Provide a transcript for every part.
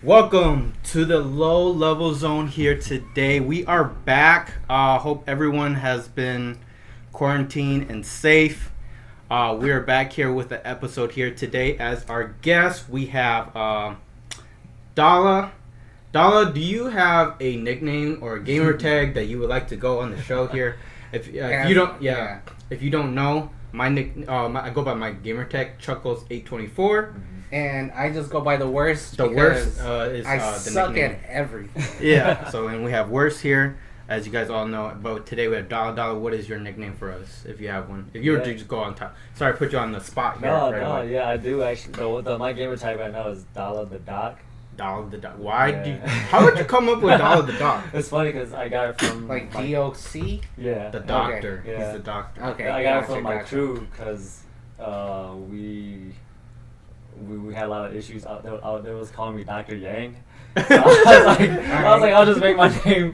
Welcome to the Low Level Zone here today. We are back. Hope everyone has been quarantined and safe. We are back here with the episode here today. As our guest, we have Dala. Dala, do you have a nickname or a gamer tag that you would like to go on the show here? If you don't know, I go by my gamer tag Chuckles824. And I just go by the worst. The worst is I the suck nickname. at everything. Yeah. So and we have worst here, as you guys all know. But today we have Dala. Dala, what is your nickname for us, if you have one? If you were to just go on top. Sorry, I put you on the spot here. Yeah, I do actually. My gamer tag right now is Dalathedoc. Dalathedoc. Why do you? How would you come up with Dalathedoc? It's funny because I got it from Like DOC? Yeah. The doctor. Okay. He's the doctor. Okay. I got it from my crew because we had a lot of issues out there. They was calling me Dr. Yang. So I was like, I'll just make my name.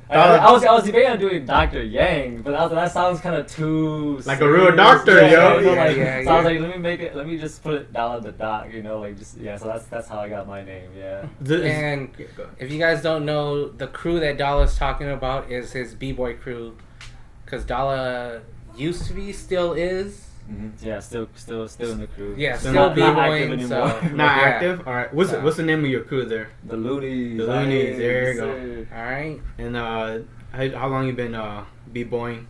I was debating on doing Dr. Yang, but that sounds kind of too like serious. a real doctor, yo. So I was like, let me just put it Dalathedoc, So that's how I got my name, yeah. And if you guys don't know, the crew that Dala's talking about is his B-boy crew, because Dala used to be, still is. Mm-hmm. Yeah, still in the crew. Yeah, So still not B-boying. active So anymore. Not yeah. active. All right. What's the name of your crew there? The Loonies. The Loonies. There you go. All right. And how long you been b-boying?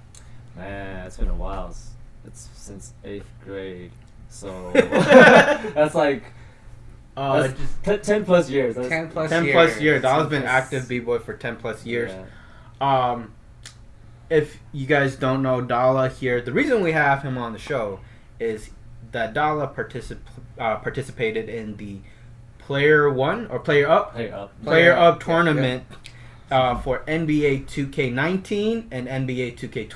Man, it's been a while. It's since 8th grade. So that's like 10 plus years. 10 plus 10 years. plus years. Dala's been active b-boy for 10 plus years. Yeah. If you guys don't know Dala here, the reason we have him on the show is that Dala participated in the Player Up tournament for NBA 2K19 and NBA 2K20.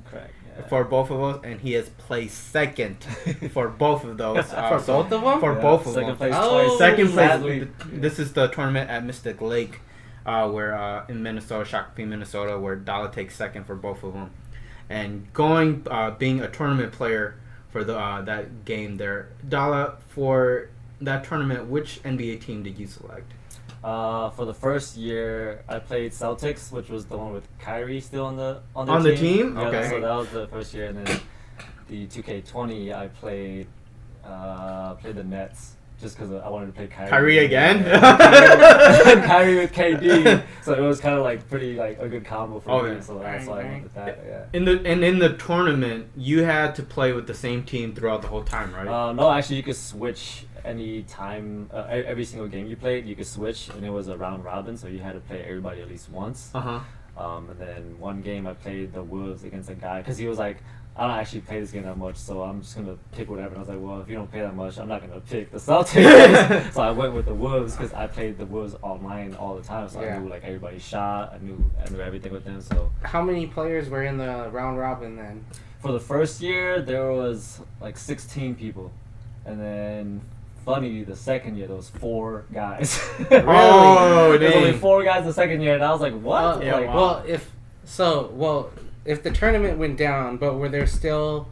Correct. Yeah. For both of us, and he has placed second for both of those. For both of them? For both of Second them. place Oh, twice. Second place. Sadly. This is the tournament at Mystic Lake, where in Minnesota, Shakopee, Minnesota, where Dala takes second for both of them, and being a tournament player for that game there. Dala, for that tournament, which NBA team did you select? For the first year, I played Celtics, which was the one with Kyrie still on the team. Yeah, Okay. so that was the first year, and then the 2K20, I played the Nets. Just because I wanted to play Kyrie. Kyrie again? Kyrie with KD. So it was kind of like pretty like a good combo for me. Yeah. So that's why I went with that. Yeah. In the tournament, you had to play with the same team throughout the whole time, right? No, actually, you could switch any time. Every single game you played, you could switch, and it was a round robin, so you had to play everybody at least once. Uh-huh. And then one game I played the Wolves against a guy because he was like, I don't actually play this game that much, so I'm just gonna pick whatever. And I was like, well, if you don't play that much, I'm not gonna pick the Celtics. So I went with the Wolves because I played the Wolves online all the time, so I knew like everybody's shot. I knew everything with them. So How many players were in the round robin then? for the first year, there was like 16 people, and then funny, the second year there was 4 guys. Oh, There's only dang. 4 guys the second year, and I was like, what? Yeah, Like, wow. Well, if the tournament went down, but were there still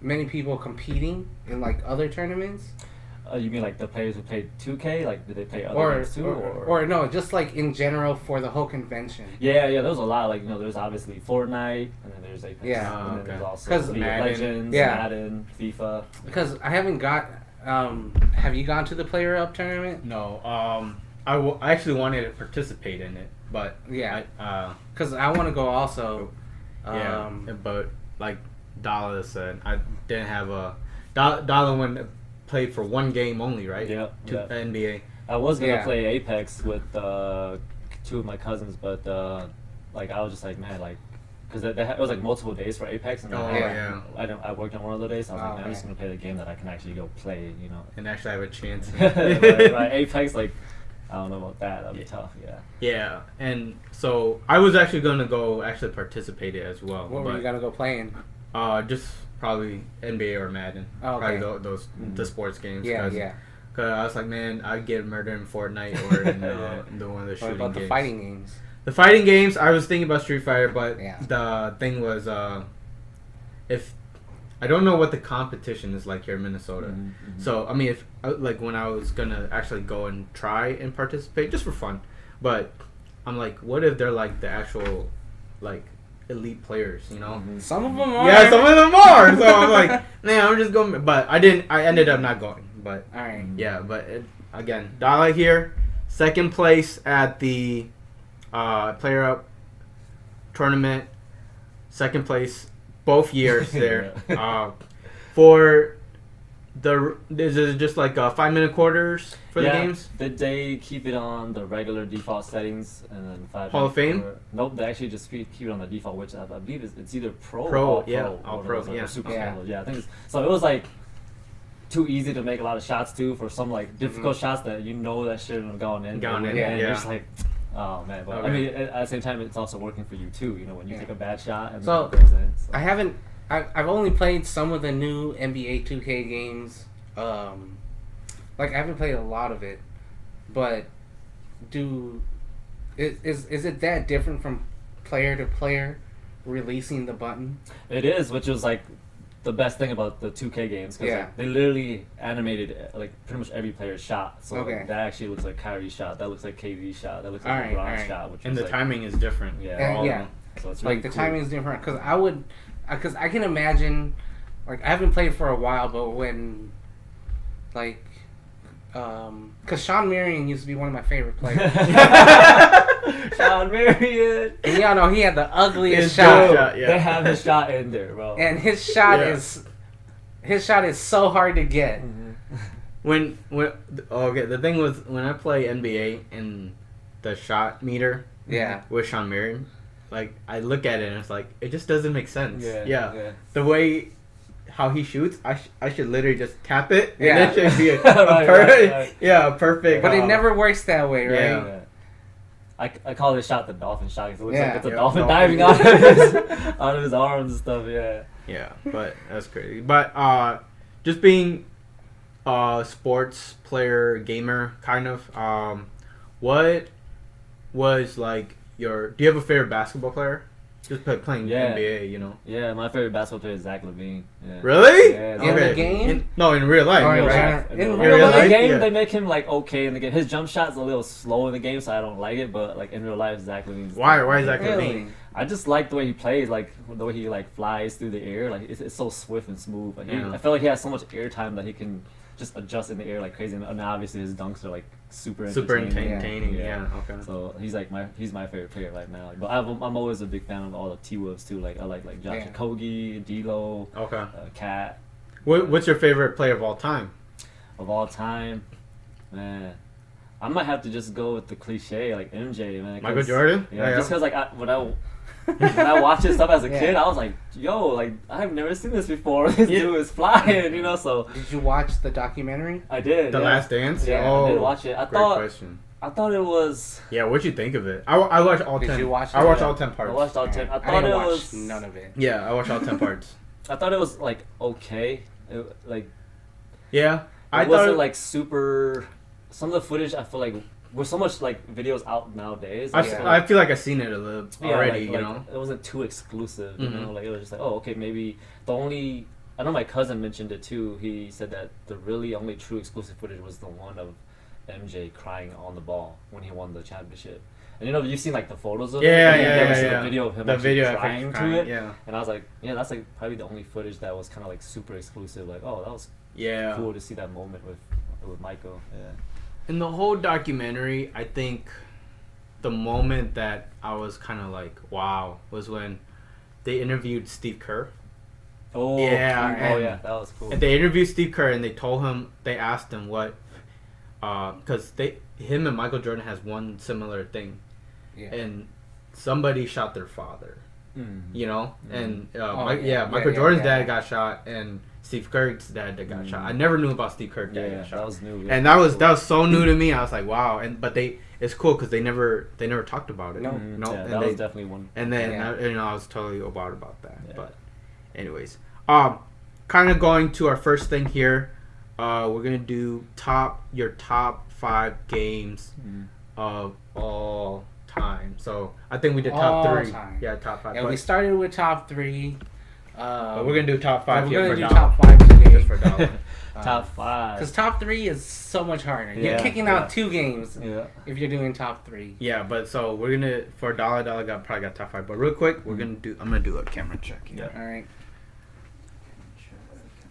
many people competing in like other tournaments? You mean like the players who played 2K? Like, did they play other games too? Or no, just like in general for the whole convention. Yeah, there was a lot. Like, there's obviously Fortnite, and then there's Apex, Yeah. and then there's also 'Cause League of Madden. Legends, Yeah. Madden, FIFA. Because I haven't got. Have you gone to the Player Up tournament? No. I actually wanted to participate in it, but Yeah. Because I want to go also. but like Dala said, I didn't have a Dala went played for one game only, right? Yeah. NBA. I was gonna Yeah. play Apex with 2 of my cousins, but like I was just like, man, like, because it was like multiple days for Apex, and I worked on one of the days. So I was like, man, I'm just gonna play the game that I can actually go play, And actually have a chance. right, Apex, like, I don't know about that. That'd be tough. Yeah. Yeah, and so I was actually gonna go participate it as well. What were you gonna go playing? Just probably NBA or Madden. Oh, okay. Probably those the sports games. Yeah. Cause I was like, man, I'd get murdered in Fortnite or in the one of the What shooting about games. the fighting games? The fighting games, I was thinking about Street Fighter, but Yeah. the thing was, if I don't know what the competition is like here in Minnesota. Mm-hmm. So I mean, if like when I was gonna actually go and try and participate just for fun, but I'm like, what if they're like the actual like elite players? You know, Some of them are. yeah, some of them are. So I'm like, nah, I'm just going. But I didn't. I ended up not going. But All right. yeah, but again, Dala here, second place at the playerup tournament, second place both years there. For is it just like 5-minute quarters for the games? Did they keep it on the regular default settings and then 5 Hall of Fame? Nope, they actually just keep it on the default, which I believe it's either Pro or Pro, All yeah, Pro. All or Pro, like yeah. a Super Yeah. Standard. Yeah, I think so. It was like too easy to make a lot of shots too for some like difficult shots that that shouldn't have gone in. Gone in, and yeah. you're just like, oh man. But Okay. I mean, at the same time, it's also working for you too. When you take a bad shot and So, then it goes in. So. I've only played some of the new NBA 2K games. Like I haven't played a lot of it, but is it that different from player to player releasing the button? It is, which was like the best thing about the 2K games because they literally animated like pretty much every player's shot. So like, that actually looks like Kyrie's shot. That looks like KD's shot. That looks like LeBron's shot. Which And was the like, timing is different. Yeah. So it's Like really the cool. timing is different because I can imagine, like I haven't played for a while, but when like because Sean Marion used to be one of my favorite players. Sean Marion. And y'all know he had the ugliest His shot. shot, yeah. They have his shot in there, bro. And his shot is so hard to get. When the thing was when I play NBA and the shot meter with Sean Marion, like I look at it and it's like it just doesn't make sense. Yeah. The way how he shoots, I should literally just tap it and it should be a perfect perfect. But it never works that way, right? Yeah. I call this shot the dolphin shot because it looks like it's a Yeah, dolphin dolphin. diving out of his arms and stuff. Yeah. Yeah, but that's crazy. But just being a sports player, gamer, kind of. What was like do you have a favorite basketball player? Just playing NBA, Yeah, my favorite basketball player is Zach LaVine. Yeah. Really? Yeah, In the game? In real life. Oh, in real real life. life. In In real real life, life? game, Yeah. they make him like okay in the game. His jump shot's a little slow in the game, so I don't like it. But like in real life, Zach LaVine's Why is Zach Really? LaVine? I just like the way he plays, like the way he like flies through the air. Like it's so swift and smooth. Like, I feel like he has so much air time that he can just adjust in the air like crazy. And obviously his dunks are like super entertaining. Yeah. Okay. So he's my favorite player right now. But I'm always a big fan of all the T-Wolves too. Like I like Josh Okogie, D'Lo, Okay. Cat. What's your favorite player of all time? Of all time, man, I might have to just go with the cliche like MJ, man. Michael Jordan? Yeah, just because like when I watched his stuff as a kid, I was like, yo, like I've never seen this before. This dude is flying, So Did you watch the documentary? I did. The Last Dance? Yeah, I did watch it. Great question. I thought it was. Yeah, what'd you think of it? I watched all 10. Did you watch it? I watched Yeah. all 10 parts. I watched all 10. I I thought didn't it watch was none of it. Yeah, I watched all 10 parts. I thought it was like okay, like Yeah, I thought wasn't like super. Some of the footage I feel like with so much like videos out nowadays. I feel like I've seen it a little already. Like, it wasn't too exclusive. Mhm. Like it was just like, oh, okay, maybe the only. I know my cousin mentioned it too. He said that the really only true exclusive footage was the one of MJ crying on the ball when he won the championship. And you've seen like the photos of it. Yeah, You've never seen yeah. the video of him The actually video of crying him to crying, it. yeah. And I was like, yeah, that's like probably the only footage that was kind of like super exclusive. Like, oh, that was cool to see that moment with Michael. Yeah. In the whole documentary, I think the moment that I was kind of like, wow, was when they interviewed Steve Kerr. Oh yeah, that was cool. And they interviewed Steve Kerr and they asked him what, because him and Michael Jordan has one similar thing, and somebody shot their father, and Michael Jordan's dad got shot and Steve Kerr's dad that got shot. I never knew about Steve Kerr's dad got shot. That was new. And that was so new to me. I was like, wow. It's cool because they never talked about it. No. Yeah, that was definitely one. And then I was totally about that. Yeah. But anyways, kind of going to our first thing here. We're gonna do your top 5 games of all time. So I think we did top 3. Time. Yeah, top 5. Yeah, we started with top 3. But we're gonna do top 5 We're here gonna for do Dala. top 5 today. Just for Dala. Top 5. Because top 3 is so much harder. You're Yeah, kicking out 2 games Yeah. if you're doing top 3. Yeah, but so we're gonna for Dala probably got top 5. But real quick, I'm gonna do a camera check here. Yeah. All right.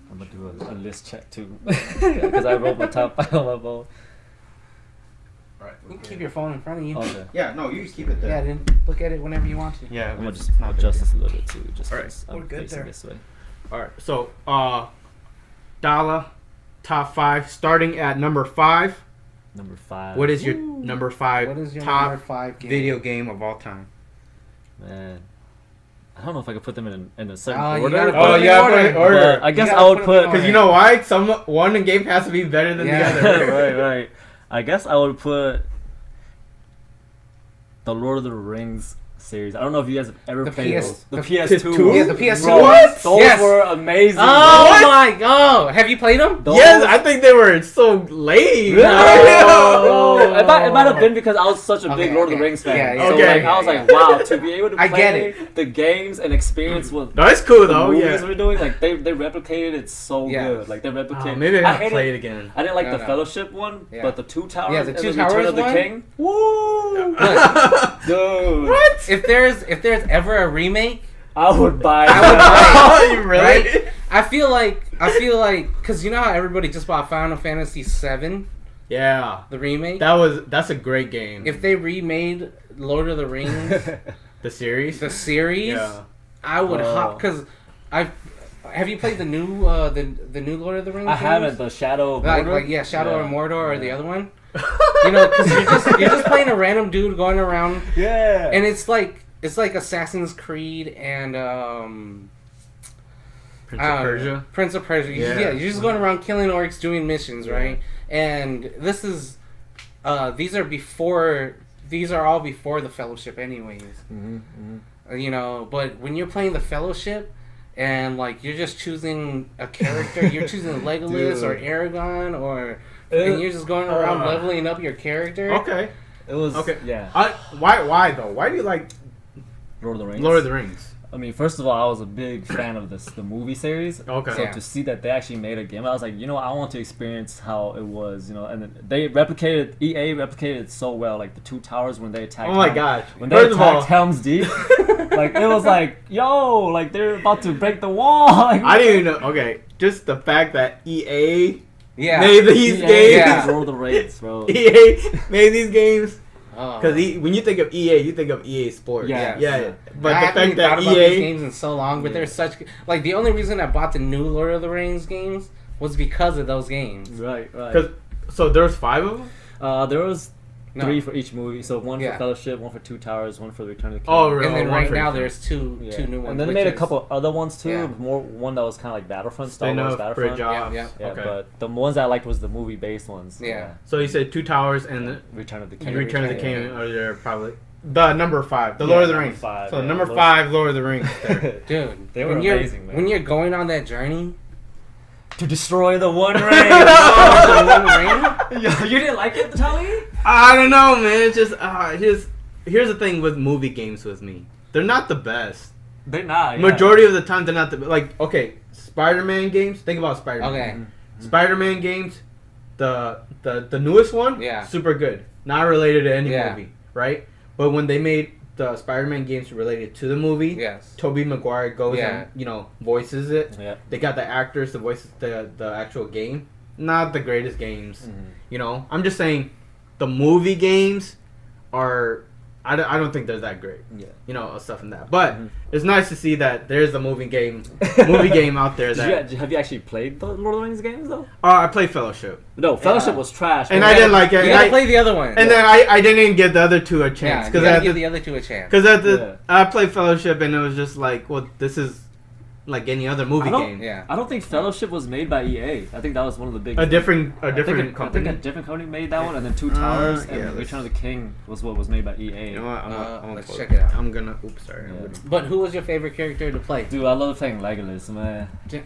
I'm gonna do a list check too, because I wrote my top 5 on my phone. Right. You can keep your phone in front of you. Okay. Yeah, no, you keep it there. Yeah, then look at it whenever you want to. Yeah, I'm gonna it's just not big adjust deal. this a little bit too, just All right, because we're I'm good facing there. this way. All right, so Dala, top 5, starting at number 5. Number 5. What is your number 5 What is your top number 5 game? video game of all time? Man, I don't know if I could put them in a certain Oh, you order. gotta but- put them in order. but I guess You I gotta would put 'em in put. Because you know why? One game has to be better than Yeah. the other. right. I guess I would put the Lord of the Rings series. I don't know if you guys have ever The played PS those. The the PS2. PS2? Yeah, the PS2 Bro, ones? those Yes. were amazing. Oh bro. my god! Have you played them? Those- Yes, I think they were so lame. No. It might have been because I was such a big Okay, Lord of okay. the Rings fan. Yeah, yeah, so Okay. like, I was like, wow, to be able to I play get it. the games and experience what No, it's cool the though. movies Yeah. we're doing, like they replicated it so Yes. good. Like they replicated. Oh, maybe I gotta hated- play it again. I didn't like No, the no. Fellowship one, Yeah. but the Two Towers Yeah, the and Two the Return Towers of the one? King. Woo! Dude, What? If there's ever a remake, I would buy. I would buy Oh, you really? right? I feel like, because you know how everybody just bought Final Fantasy VII, Yeah, the remake. that's a great game. If they remade Lord of the Rings, The series. the series, Yeah. I would Oh. hop because have you played the new the new Lord of the Rings? I games? havened the Shadow of Like, Mordor. Shadow Yeah. of Mordor or Yeah. the other one. You know, because you're just playing a random dude going around, Yeah. and it's like Assassin's Creed and Prince of Persia. Prince of Persia. Yeah. Yeah, you're just going around killing orcs, doing missions, right? And this is these are all before the Fellowship, anyways. You know, but when you're playing the Fellowship. And like you're just choosing a character, you're choosing Legolas or Aragorn, and you're just going around leveling up your character. Okay. It was Okay. Yeah. Why though? Why do you like Lord of the Rings. Lord of the Rings? I mean, first of all, I was a big fan of the movie series. Okay. So Yeah. to see that they actually made a game, I was like, I want to experience how it was, and then EA replicated it so well, like the Two Towers when they attacked. Oh my gosh. When they First of all, attacked Helm's Deep, like it was like, like they're about to break the wall. Like, I didn't even know. Okay, just the fact that EA Yeah. made these EA games. Yeah. Lord of the Rings, bro. EA made these games Oh. because when you think of EA, you think of EA Sports. Yeah. yeah. But I the haven't fact even that thought about these EA, games in so long, but Yeah. they're such like the only reason I bought the new Lord of the Rings games was because of those games. Right. so there's 5 of them. There was No. 3 for each movie, so one Yeah. for Fellowship, one for Two Towers, one for the Return of the King. Oh, really? And then one right for now each. there's two new ones. And then they which made a is- couple other ones too. Yeah. One that was kind of like Battlefront, Star They Wars know Battlefront. great job. Yeah, Yeah, Okay. but the ones that I liked was the movie-based ones. Yeah. So you said Two Towers and the Return of the King. Return of the Return of King the are there probably the number 5, the Yeah, Lord of the number Rings. 5, So yeah. number Lord- 5, Lord of the Rings. There. Dude, They were when you're, amazing, man. When you're going on that journey, To destroy the One Ring. the One Ring, You didn't like it, Tali? I don't know, man. It's just here's the thing with movie games with me. They're not the best. They're not. Majority of the time, they're not the like. Okay, Spider-Man games. Think about Spider-Man. okay, Spider-Man games, the newest one, Yeah. super good. Not related to any Yeah. movie, right? But when they made the Spider-Man games related to the movie, yes, Tobey Maguire goes Yeah. and voices it. Yeah. They got the actors to voice the actual game. Not the greatest games, I'm just saying, the movie games are. I don't think they're that great. Yeah. Stuff in that. But it's nice to see that there's a movie game out there that. Have you actually played the Lord of the Rings games though? I played Fellowship, No, Fellowship was trash. and but- I didn't like it. you And, gotta I, play the other one. and then I didn't give the other two a yeah, chance you because gotta give the other two a chance. I played Fellowship and it was just like, well, this is like any other movie game. Yeah, I don't think Fellowship was made by EA. I think that was one of the big. A different I think company. a different company made that one, and then Two Towers yeah, and let's- Return of the King was what was made by EA. You know what? I'm gonna let's close check it out. I'm gonna. Oops, sorry. Yeah. but who was your favorite character to play? Dude, I love playing Legolas, man. Ja-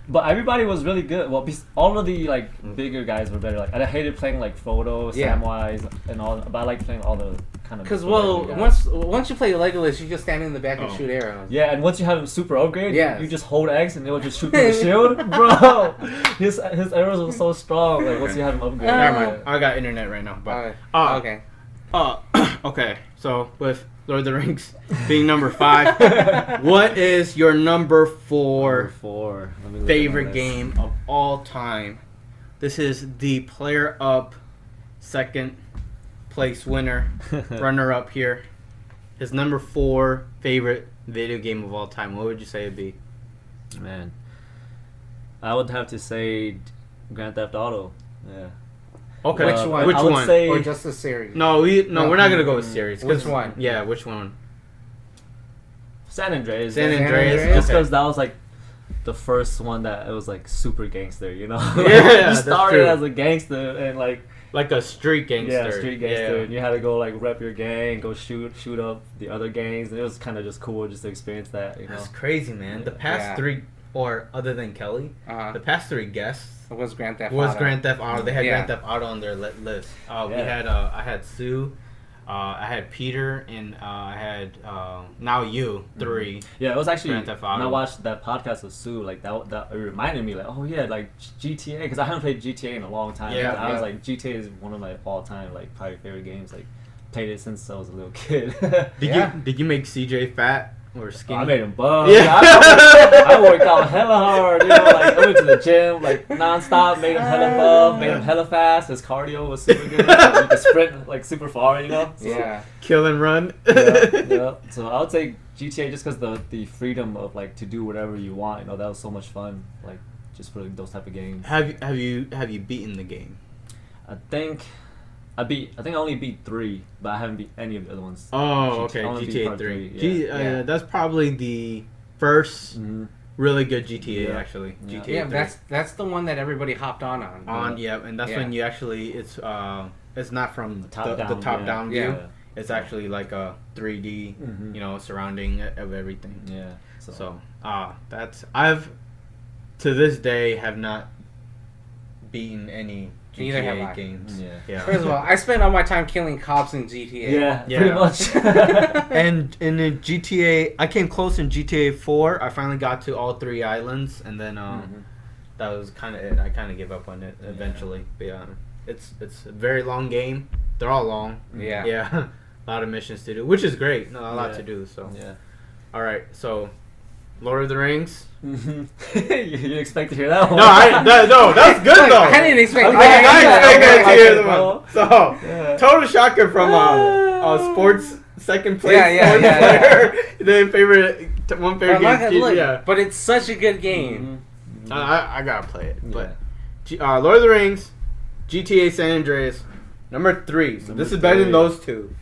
But everybody was really good. Well, all of the bigger guys were better. Like I hated playing like Frodo, Yeah. Samwise, and all. But I like playing all the kind of. Because once you play Legolas, you just stand in the back and shoot arrows. Yeah, and once you have him super upgrade, yes. you just hold X and they'll just shoot through the shield, bro. His arrows are so strong. Like once you have him upgrade. Never mind. I got internet right now. But okay. Okay. So with Lord of the Rings being number 5, what is your number 4 favorite game of all time? This is the player up second place winner, runner up here. His number 4 favorite video game of all time. What would you say it'd be? Man, I would have to say Grand Theft Auto. Yeah. Okay. Which one? Which I would one? say, or just the series? No, we're not gonna go with series. Which one? Yeah, which one? San Andreas. San Andreas. Just because that was like the first one that it was like super gangster, you know? Yeah, you started as a gangster and like a street gangster. Yeah, street gangster. Yeah. And you had to go like rep your gang, go shoot up the other gangs, and it was kind of just cool just to experience that. You know? That's crazy, man. Yeah. The past 3, or other than Kelly, the past 3 guests was Grand Theft Auto. They had Grand Theft Auto on their list. We had I had Sue, I had Peter, and I had now you 3. Yeah, it was actually Grand Theft Auto. when I watched that podcast with Sue, like that it reminded me like, oh yeah, like GTA, because I haven't played GTA in a long time. Yeah, I was like, GTA is one of my all time like probably favorite games. Like played it since I was a little kid. Did you make CJ fat or skinny? I made him buff. Yeah. I worked out hella hard. You know, like I went to the gym like nonstop. Made him hella buff. Made him hella fast. His cardio was super good. He could sprint like super far. You know. So, yeah. Kill and run. yeah. So I would say GTA just because the freedom of like to do whatever you want. You know, that was so much fun. Like just for like, those type of games. Have you beaten the game? I think I only beat 3, but I haven't beat any of the other ones. Oh, okay. GTA 3. That's probably the first really good GTA actually. Yeah. GTA 3. That's the one that everybody hopped on. And that's when you actually it's not from the top down view. Yeah. It's actually like a 3D, you know, surrounding of everything. Yeah. So that's I've to this day have not beaten any Neither have GTA I. games. Yeah. First of all, I spend all my time killing cops in GTA. Yeah, pretty much. And in the GTA, I came close in GTA 4. I finally got to all 3 islands, and then that was kind of it. I kind of gave up on it eventually. But yeah, it's a very long game. They're all long. Yeah. Yeah. A lot of missions to do, which is great. A lot to do. So yeah. All right. So, Lord of the Rings. You didn't expect to hear that one. No, that's good though. I didn't expect. I expected to hear the one. So, total shocker from sports second place player. The favorite game. Yeah, but it's such a good game. I gotta play it. But Lord of the Rings, GTA San Andreas, number 3. So this is better than those 2.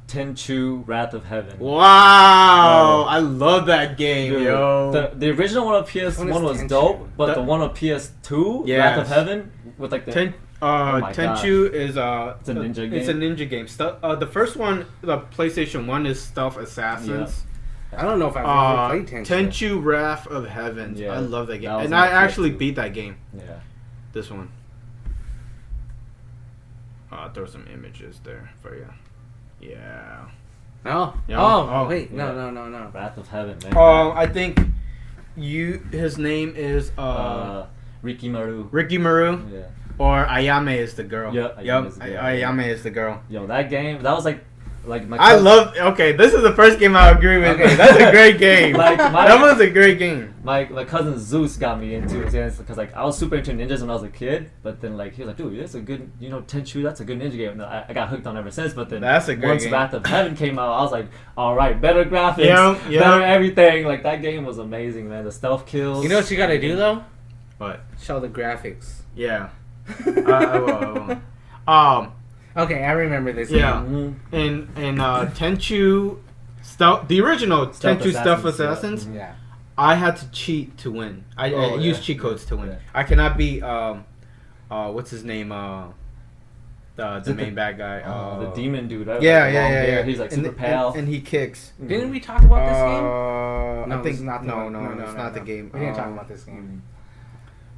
Tenchu Wrath of Heaven. Wow, I love that game, dude, yo. The original one on PS1 was dope, but the one on PS2, Wrath of Heaven, with like the Tenchu is it's a ninja game. It's a ninja game. The first one, the PlayStation 1, is Stealth Assassins. I don't know if I've ever played Tenchu. Tenchu Wrath of Heaven. Yeah, I love that game, and I actually beat that game. Yeah, this one. I'll throw some images there for you. Yeah. No. Yeah. Oh, wait. No. Wrath of Heaven, man. I think his name is Ricky Maru. Ricky Maru. Yeah. Or Ayame is the girl. Yep. Ayame is the girl. Yo, that game, that was like my cousin. Okay, this is the first game I agree with. Okay. That's a great game. That was a great game. My cousin Zeus got me into it because like I was super into ninjas when I was a kid, but then like he was like, dude, that's a good, Tenchu, that's a good ninja game. And I got hooked on ever since. But then that's a great once game. Wrath of Heaven came out, I was like, all right, better graphics, better everything. Like that game was amazing, man. The stealth kills. You know what you gotta do though? What? Show the graphics. Yeah. I will. Okay, I remember this. Yeah, in Tenchu, the original Tenchu Stealth Assassins. Yeah, I had to cheat to win. I used cheat codes to win. Yeah. I cannot be what's his name? The main bad guy. The demon dude. Yeah. He's like super pale, and he kicks. Didn't we talk about this game? No, I think it's not. No, it's not the game. We didn't talk about this game.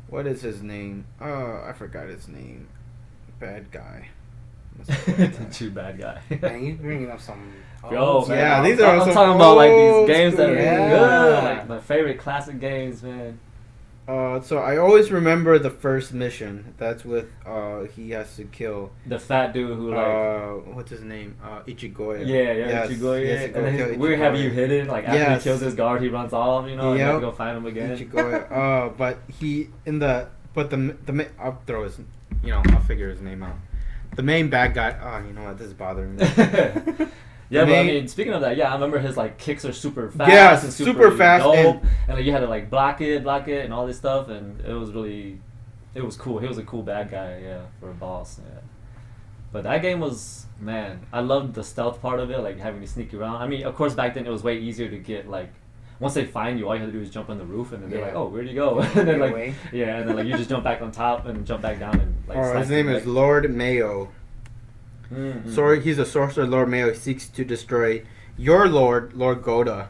What is his name? I forgot his name. Bad guy. Tenchu bad guy. Man, you bringing up some. Yo, man, yeah, I'm, these are I'm some talking about like old these games that are school. good, Yeah. like my favorite classic games, man. So I always remember the first mission. That's with he has to kill The fat dude who like what's his name? Ichigoya. yeah, Yes, Ichigo, he yeah. has to And go then kill his weird have you Ichigoya. hidden like after Yes. he kills his guard, he runs off, you know, and you have to go find him again. Ichigoya. But he in the I'll throw his I'll figure his name out. The main bad guy. Oh, you know what? This is bothering me. Yeah, but I main- mean, speaking of that, yeah, I remember his like kicks are super fast. Yes, and super fast, dope, and like you had to like block it, and all this stuff, and it was cool. He was a cool bad guy, yeah, for a boss. Yeah. But that game was, man, I loved the stealth part of it, like having to sneak around. I mean, of course, back then it was way easier to get like. Once they find you, all you have to do is jump on the roof, and then they're like, "Oh, where'd you go?" And then Get like, away. yeah, and then like you just jump back on top and jump back down and like. His slice name the is leg. Lord Mayo. Mm-hmm. Sorry, he's a sorcerer. Lord Mayo seeks to destroy your Lord Goda.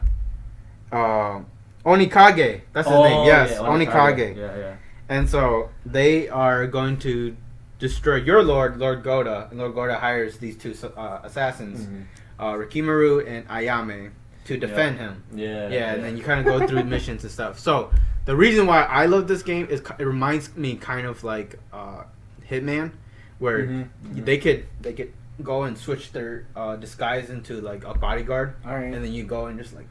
Onikage. That's his name. Yes, yeah, Onikage. Yeah. And so they are going to destroy your Lord Goda, and Lord Goda hires these two assassins, Rikimaru and Ayame, to defend him. Yeah. And then you kind of go through missions and stuff. So the reason why I love this game is it reminds me kind of like Hitman, where they could go and switch their disguise into like a bodyguard, All right. and then you go and just like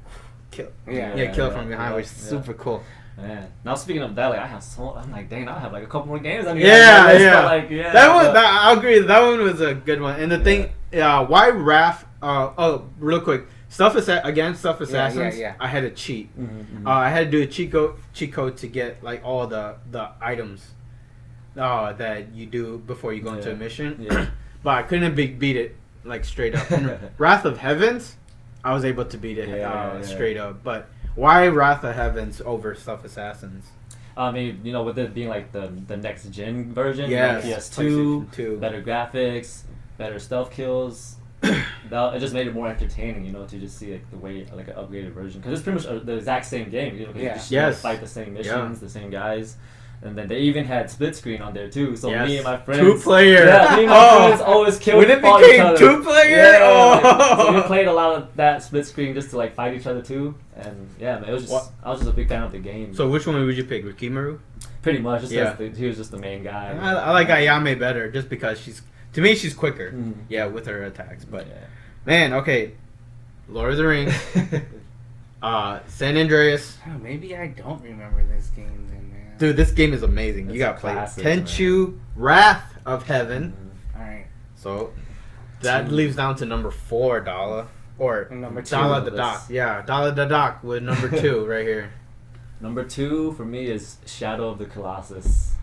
kill, Yeah. kill from behind, which is Yeah. super cool. Man. Now speaking of that, like I'm like, dang, I have like a couple more games. I need Yeah. That That one, I'll agree. That one was a good one. And the thing, why Raph? Real quick, Stuff Assassins. Yeah. I had to cheat. I had to do a cheat code to get like all the items that you do before you go into a mission. Yeah. But I couldn't beat it like straight up. And Wrath of Heavens, I was able to beat it straight up. But why Wrath of Heavens over Stuff Assassins? I mean, with it being like the next gen version, Yes, PS2, PlayStation 2. better graphics, better stealth kills. It just made it more entertaining, to just see like the way like an upgraded version, because it's pretty much the exact same game. You just fight the same missions, the same guys. And then they even had split screen on there too. So me and my friends, 2-player. Yeah, me and my friends always killed. When it fought each became other. 2-player, So we played a lot of that split screen just to like fight each other too. And yeah, man, I was just a big fan of the game. So which one would you pick, Rikimaru? Pretty much, just because he was just the main guy. I like Ayame better, just because she's quicker. Mhm. Yeah, with her attacks. But man, okay, Lord of the Rings, San Andreas. Oh, maybe I don't remember this game then, man. Dude, this game is amazing. It's you got a to play it. classic, Tenchu, Wrath of Heaven. All right. So that leaves down to number 4, Dala. Or Number 2. Dalathedoc. Yeah, Dalathedoc with number 2 right here. Number 2 for me is Shadow of the Colossus.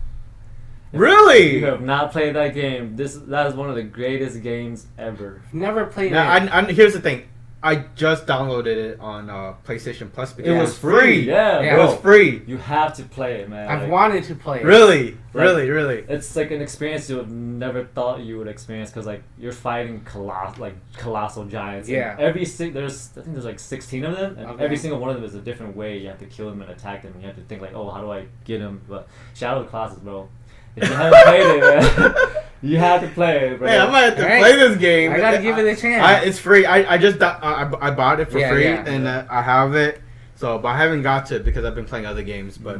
If Really? you have not played that game, that is one of the greatest games ever. Never played Now, it. here's the thing. I just downloaded it on PlayStation Plus because It was free. Yeah, it bro. was free. You have to play it, man. I've Like, wanted to play it. Really? Really? It's like an experience you would never thought you would experience, because like you're fighting colossal giants. Yeah. And I think there's like 16 of them, and Okay. every single one of them is a different way you have to kill them and attack them. And you have to think like, oh, how do I get them? But Shadow of the Colossus, bro. If you haven't played it, man, you have to play it, bro. Hey, I might have to Alright. play this game. I gotta give it a chance. It's free. I just I bought it for Yeah, free, yeah. and I have it. So, but I haven't got to it because I've been playing other games. But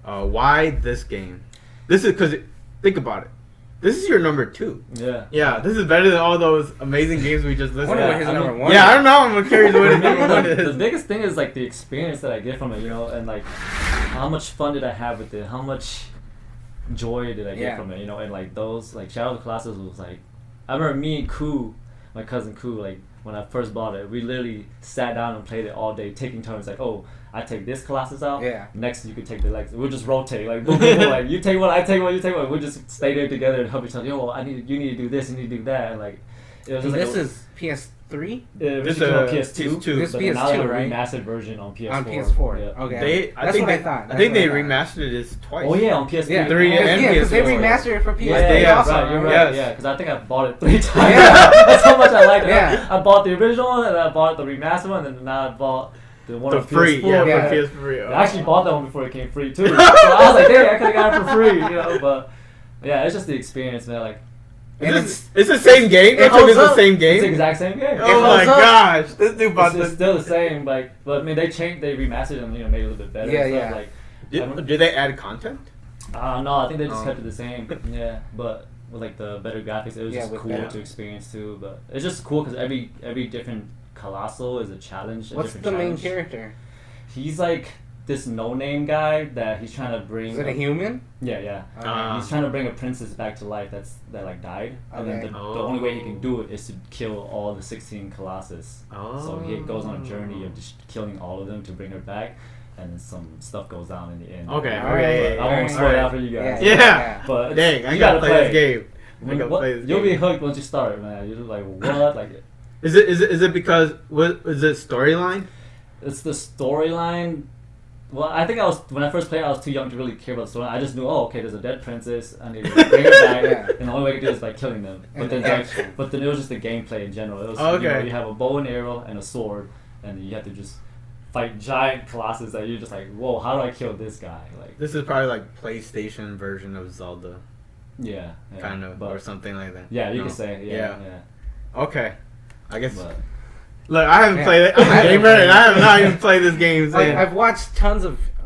why this game? This is because think about it. This is your number 2. Yeah. Yeah, this is better than all those amazing games we just I listed. wonder what his I mean, number 1 Yeah, is. I don't know. I'm curious what his number 1 The is. biggest thing is like the experience that I get from it, and like how much fun did I have with it? How much joy did I get from it? And like those, like Shadow of the Colossus was like, I remember me and Koo, my cousin Koo, like when I first bought it, we literally sat down and played it all day, taking turns. Like, oh, I take this Colossus out. Yeah. Next, you could take the legs. We'll just rotate, like boom, boom, boom, like you take one, I take one, you take one. We'll just stay there together and help each other. Yo, you need to do this, you need to do that. And like, it was just This like is PS3? this is a on PS2. PS2. This But now they PS2, have a right? remastered version on PS4. On PS4. Yeah. Okay. I That's think what I thought. I think they That's what I remastered this twice. Oh yeah, on PS3. Yeah, 3 and because they PS4. remastered it for PS3 Yeah, also. right, you're right. Yes. Yeah, because I think I bought it 3 times. Yeah. That's how much I like it. Yeah. I bought the original one, and I bought the remastered one, and then now I bought the one The on free, PS4. yeah, for PS3. I actually bought that one before it came free too. So I was like, dang, I could have got it for free, But yeah, it's just the experience, man. Like, And it's the same game. it It took holds the up. same It's the game. exact same game. Oh my holds up. gosh, this dude about It's to. still the same. Like, but I mean, they remastered them, made it a little bit better. Yeah, and stuff. yeah. Like, Did they add content? no, I think they just Oh. kept it the same. Yeah, but with like the better graphics, it was just with cool better- to experience too. But it's just cool because every different colossal is a challenge. What's different the main challenge. character? He's like this no-name guy that he's trying to bring. Is it a human? Yeah, yeah. Okay. He's trying to bring a princess back to life that like died, and then Okay. the only way he can do it is to kill all the 16 Colossus. So he goes on a journey of just killing all of them to bring her back, and then some stuff goes down in the end. Okay, All right, I won't spoil it out for you guys. Yeah. But Dang, I you gotta play this game. I When- gotta what- play this you'll be game. hooked once you start, man. You're just like, what? Like, Is it because what is it storyline? it's the storyline. Well, I think when I first played, I was too young to really care about the story. I just knew, okay, there's a dead princess, I need to bring her back, Yeah. and the only way I can do it is by killing them. But And then, action. but then it was just the gameplay in general. It was, Okay. you have a bow and arrow and a sword, and you have to just fight giant colossus that you're just like, whoa, how do I kill this guy? Like, This is probably like PlayStation version of Zelda, yeah, kind of, but, or something like that. yeah, you No? can say, Yeah. yeah. Okay, I guess. But, Look, I haven't Yeah. played it. I'm I a haven't gamer, played and it. I have not even played this game. Like, Since. I've watched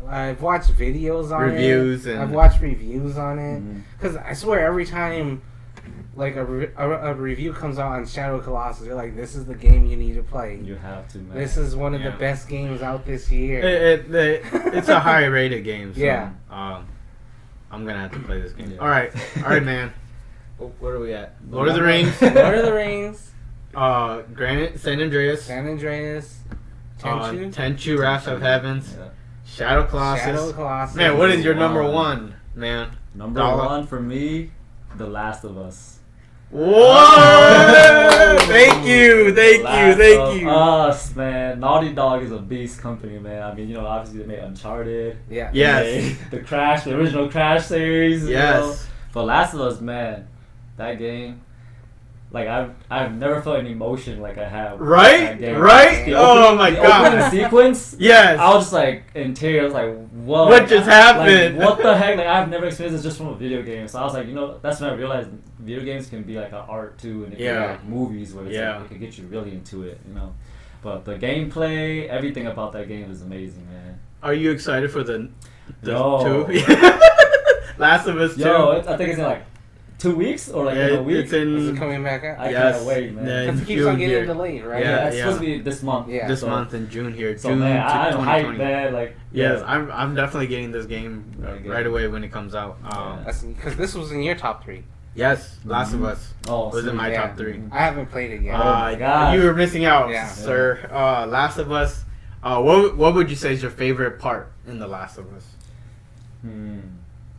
I've watched videos on Reviews it. and- I've watched reviews on it. mhm. Because I swear every time like a review comes out on Shadow Colossus, you're like, this is the game you need to play. You have to, man. This is one of the Yeah. best games out this year. It's a high rated game. So, Yeah. I'm gonna have to play this game. Yeah. All right, man. Where are we at? Lord of the Rings. Lord of the Rings, Granite, San Andreas, San Andreas, Tenchu, Tenchu, Wrath of Heavens, Yeah. Shadow Colossus. Shadow Colossus. Man, what is your number One. one, man? Number Dala. one for me, The Last of Us. Whoa! Thank you. Last of Us, man. Naughty Dog is a beast company, man. I mean, obviously they made Uncharted. Yeah. Yes. They made the original Crash series. Yes. But Last of Us, man, that game. Like I've never felt an emotion like I have. with Right? that game. Right? The Oh opening- my the God. opening sequence. Yes. I was just like in tears, like whoa. What just happened? Like, what the heck? Like I've never experienced this just from a video game. So I was like, that's when I realized video games can be like an art too, and it can Yeah. be like movies where it's like, it can get you really into it, But the gameplay, everything about that game is amazing, man. Are you excited for the Yo. 2? Last of Us 2. I think it's in like 2 weeks or like in a week. It's in Is it coming back out? I Yes. can't wait, man. Yeah. Because it keeps June on getting here. delayed, right? Yeah, it's supposed to be this month. Yeah. this So- month in June here. So June man, to I'm 2020. hyped, man. Like Yes, yeah. I'm definitely getting this game Okay. right away when it comes out. Yeah. Because this was in your top 3. Yes, Last of Mhm. Us Oh, was in my Yeah. top 3. I haven't played it yet. my God. You were missing out, Yeah. sir. Last of Us. What would you say is your favorite part in The Last of Us?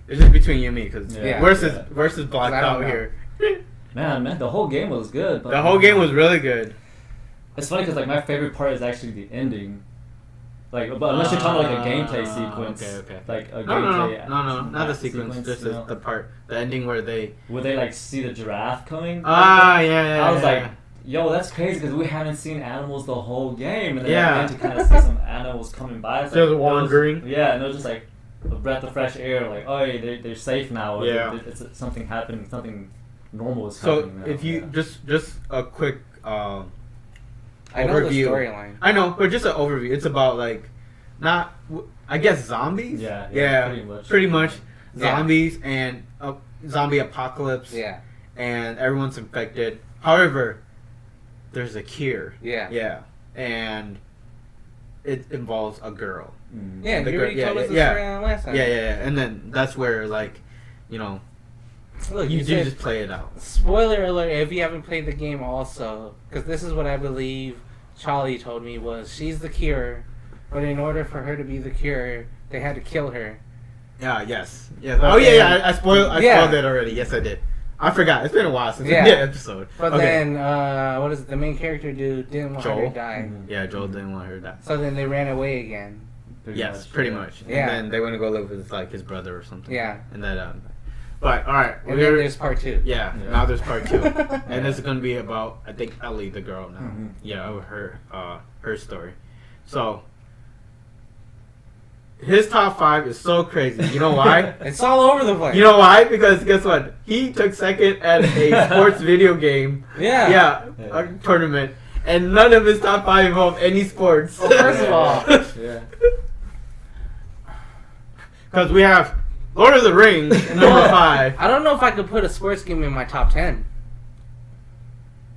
It's just between you and me, because Yeah. versus blacked I don't out know. here. Man, the whole game was good. But The whole game was really good. It's funny because like my favorite part is actually the ending. Like, but unless you're talking like a gameplay sequence, Okay. like a No, gameplay. not the sequence. Just you know? the part, the ending where they. Where they like see the giraffe coming. Yeah. I was yeah. like, yo, that's crazy because we haven't seen animals the whole game, and then Yeah. I get to kind of see some animals coming by. It's Just like, wandering. Yeah, and it was just like a breath of fresh air. Like, oh, they're safe now. Or Yeah. it's something happening. Something normal is So happening now. if you yeah. just a quick I know the overview. storyline. I know, but just an overview. It's about like, not I guess zombies. Yeah, pretty much Yeah. zombies and zombie apocalypse. Yeah. And everyone's infected. However, there's a cure. Yeah. Yeah, and it involves a girl. Mm. Yeah, The you girl- already yeah, told us the yeah. storyline last time. Yeah, and then that's where like, Look, you you do said, just play it out. spoiler alert, if you haven't played the game also, because this is what I believe Charlie told me was, she's the cure, but in order for her to be the cure, they had to kill her. Yeah. Yes. Yes. But Oh yeah. then- Yeah. I spoiled. Yeah. Spoiled it already. Yes, I did. I forgot. It's been a while since Yeah. the episode. But Okay. then, what is it, the main character dude didn't want her Joel? to die. Mhm. Yeah, Joel didn't want her to die. So then they ran away again. Yes, pretty much. Yeah. And then they want to go live with like his brother or something. Yeah. And that. But all right. And then there's part 2. Yeah. Yeah. Now there's part 2, and this is gonna be about I think Ellie, the girl now. Mhm. Yeah, her story. So his top 5 is so crazy. You know why? It's all over the place. You know why? Because guess what? He took second at a sports video game. Yeah. A tournament. And none of his top 5 involve any sports. Well, first of all, Yeah. Because we have Lord of the Rings, number 5. I don't know if I could put a sports game in my top 10.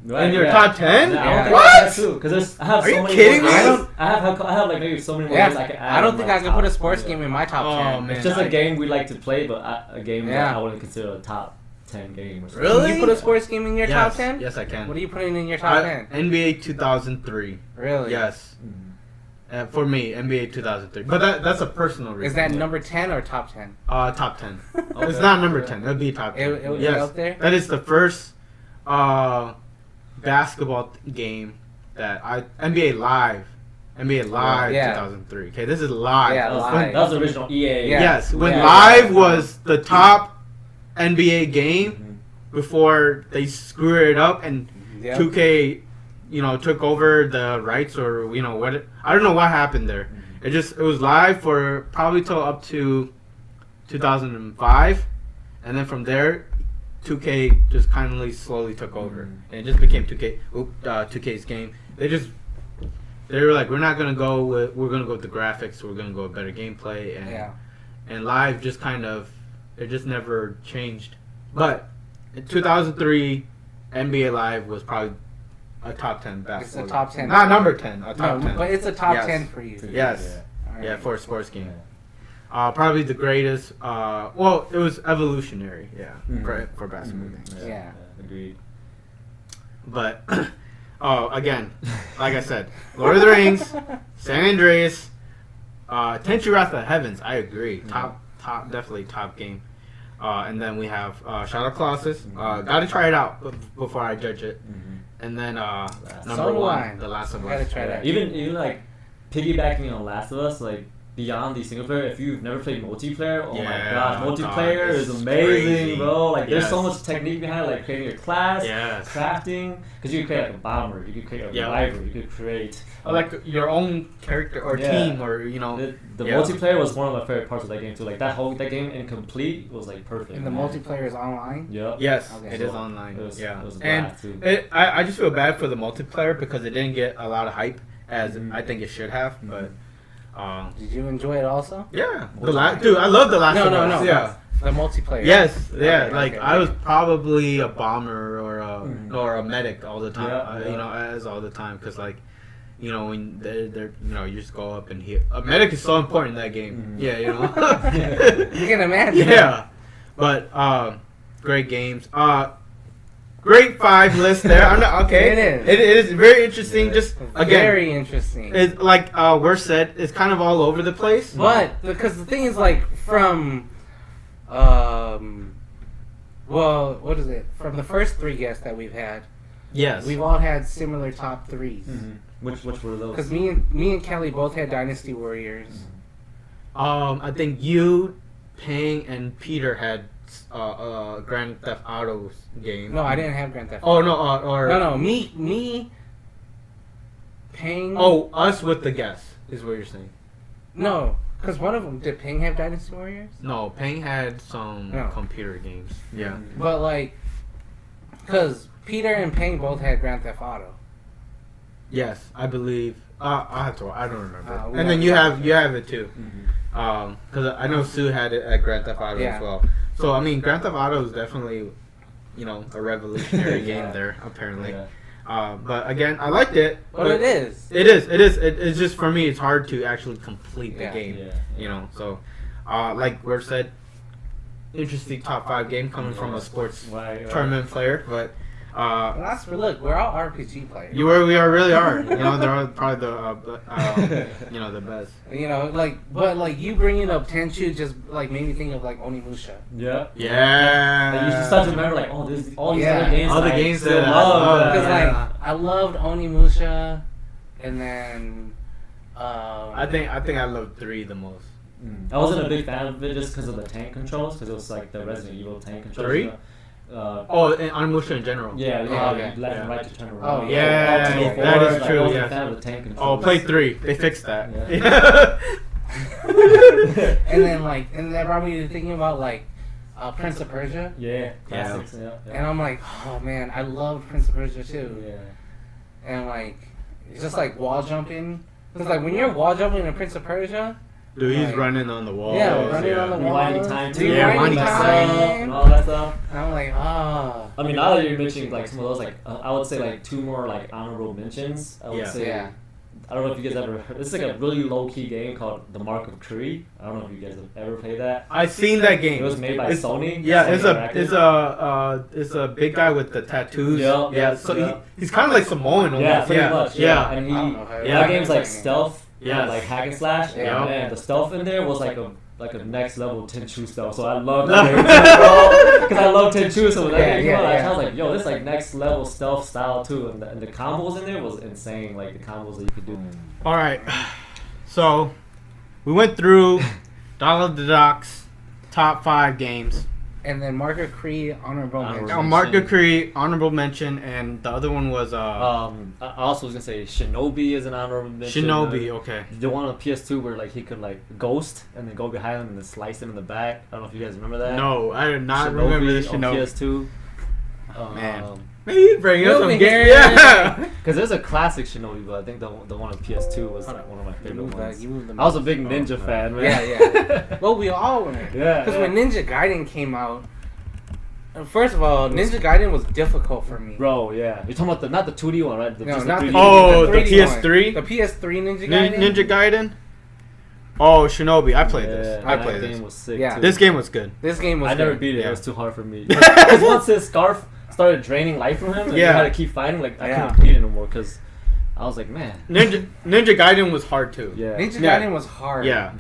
Right, In your top 10? Yeah, I don't Yeah. think What? I have to, because I have Are so you many kidding more me? games. I have like maybe so many more games I can add. I don't in think my I could put a top. sports Yeah. game in my top Oh, 10. man. It's just a game we like to play, but a game that Yeah. I wouldn't consider a top 10 game or something. Really? Can you put a sports game in your top 10? Yes, I can. What are you putting in your top 10? NBA 2003. Really? Yes. Mhm. For me, NBA 2003. But that's a personal reason. Is that number 10 or top 10? Top 10. It's not number 10. It would be top 10. It would be yes. up there? That is the first basketball game that NBA Live. NBA Live Yeah. 2003. Okay, this is live. Yeah, That was, live. that was the original EA. Yeah. Yes, when Yeah. Live was the top NBA game Mhm. before they screwed it up and Yep. 2K, took over the rights or what. I don't know what happened there. It was live for probably till up to 2005, and then from there, 2K just kindly slowly took over, and it just became 2K's game. They were like, we're gonna go with the graphics. We're gonna go with better gameplay, and live just it just never changed. But in 2003, NBA Live was probably a top 10 basketball. It's a top 10. Not number 10. A top No, 10. but it's a top Yes. 10 for you. Yes. All right. Yeah, for a sports game. Probably the greatest. Well, it was evolutionary. Yeah, for basketball games. Yeah. Agreed. But again, like I said, Lord of the Rings, San Andreas, Tenchu Wrath of the Heavens. I agree. Top, definitely top game. And then we have Shadow of Colossus. Gotta try it out before I judge it. And then number So do 1, I. The Last of Us. Gotta try that. Even like piggybacking on Last of Us, like beyond the single player, if you've never played multiplayer, oh my gosh, multiplayer it's is amazing, crazy. bro. Like there's so Yes. much technique behind like creating your class, Yes. crafting, because you could create like a bomber, you could create a reviver, you could create Like your own character or team or The multiplayer was one of my favorite parts of that game too. Like that game incomplete was like perfect. And the multiplayer is online? Yep. Yes, Okay. it is online. It was a And blast, too. I just feel bad for the multiplayer because it didn't get a lot of hype as I think it should have. But Did you enjoy it also? yeah, dude, I love the Last of Us. No. Yeah. The multiplayer. Yes, yeah. Okay, I was probably a bomber or a medic all the time. As all the time because when they're you just go up and heal. A medic is so important in that game. Yeah, You can imagine. Yeah, but great games. Great 5 list there. I'm not, okay. It is. It is very interesting. Yeah. Just again, Very interesting. it's like we're said. It's kind of all over the place. But because the thing is, like, from what is it? From the first 3 guests that we've had, Yes. we've all had similar top 3s. Which were those? Because me and Kelly both had Dynasty Warriors. I think you, Pang, and Peter had Grand Theft Auto's game. No, I didn't have Grand Theft. Oh no, or No, me, Pang. Oh, us with the guest is what you're saying. No, because one of them, did Pang have Dynasty Warriors? No, Pang had some No. computer games. Yeah. But like, because Peter and Pang both had Grand Theft Auto. Yes, I believe. I have to. I don't remember. we And then have- you have it too. Because I know Sue had it at Grand Theft Auto Yeah. as well. So I mean, Grand Theft Auto is definitely, a revolutionary game there apparently. Yeah. But again, I liked it. But it is. It is. It's just for me. It's hard to actually complete the Yeah. game. Yeah. So, like we said, interesting top 5 game coming from a sports Right. tournament player. But Look, we're all RPG players. we really are. They're all probably the best. But you bringing up Tenchu just like made me think of like Onimusha. Yeah. Yeah. Like, you just start to remember like, oh, there's all these Yeah. other games. All the I games still that I love. love. Because Yeah. I loved Onimusha, and then I think I love 3 the most. I wasn't a big fan of it just because of the tank controls, because it was like the Resident Evil tank controls. 3? And Onimusha in general. Yeah, okay. left and right to turn around. Oh, yeah, Up to go that forward, is like, true, I wasn't yeah. a fan of the tank Oh, controls. play 3. They fixed that. Yeah. And then that brought me to thinking about like Prince of Persia. Yeah, classics. Yeah. And I'm like, oh man, I love Prince of Persia too. Yeah. And like, it's just like wall jumping. It's like when you're wall jumping in Prince of Persia. Dude, he's like, running on the walls. Yeah, running on the walls. Rewinding time too. Yeah, Rewinding time. And all that stuff. And I'm like, ah. I mean, now that you're mentioning like some of those, like I would say like two more like honorable mentions. I would say. Yeah. I don't know if you guys ever heard. This is like a really low key game called The Mark of Cree. I don't know if you guys have ever played that. I've seen that game. It was made by Sony. Yeah, Sony it's a big guy with the tattoos. Yeah, so he's kind of like Samoan. Yeah, Almost. pretty much. Yeah, and I don't know how that game's like stealth. Yeah, like hack and slash. Yeah. And the stealth in there was like a next level Tenchu stealth. So I love that game too, because I love Tenchu. So when that game came out, I was like, yo, this is like next level stealth style too. And the combos in there was insane. Like the combos that you could do. All right, so we went through Daladedoc's top 5 games. And then Marker Cree honorable mention. Mark Cree honorable mention, and the other one was I also was gonna say Shinobi is an honorable mention. Shinobi. Okay. The one on PS2 where like he could like ghost and then go behind him and then slice him in the back. I don't know if you guys remember that. No, I did not remember the on Shinobi. PS2. Man. Maybe bring us some games. Yeah. Because there's a classic Shinobi, but I think the one on PS2 was one of my favorite ones. I was a big Ninja fan, man. Yeah. Well, we all were. Yeah. Because when Ninja Gaiden came out, first of all, Ninja Gaiden was difficult for me. Bro, yeah. You're talking about not the 2D one, right? No, not the 3D. Oh, the 3D PS3? one. The PS3 Ninja Gaiden? Ninja Gaiden? Oh, Shinobi. I played this. Yeah, I that played game this. was sick. Yeah. Too. This game was good. This game was I never good. beat it. Yeah. It was too hard for me. Because once his scarf started draining life from him, and you had to keep fighting. Like I couldn't beat it anymore because I was like, man. Ninja Gaiden was hard too. Yeah. Ninja Gaiden was hard. Yeah.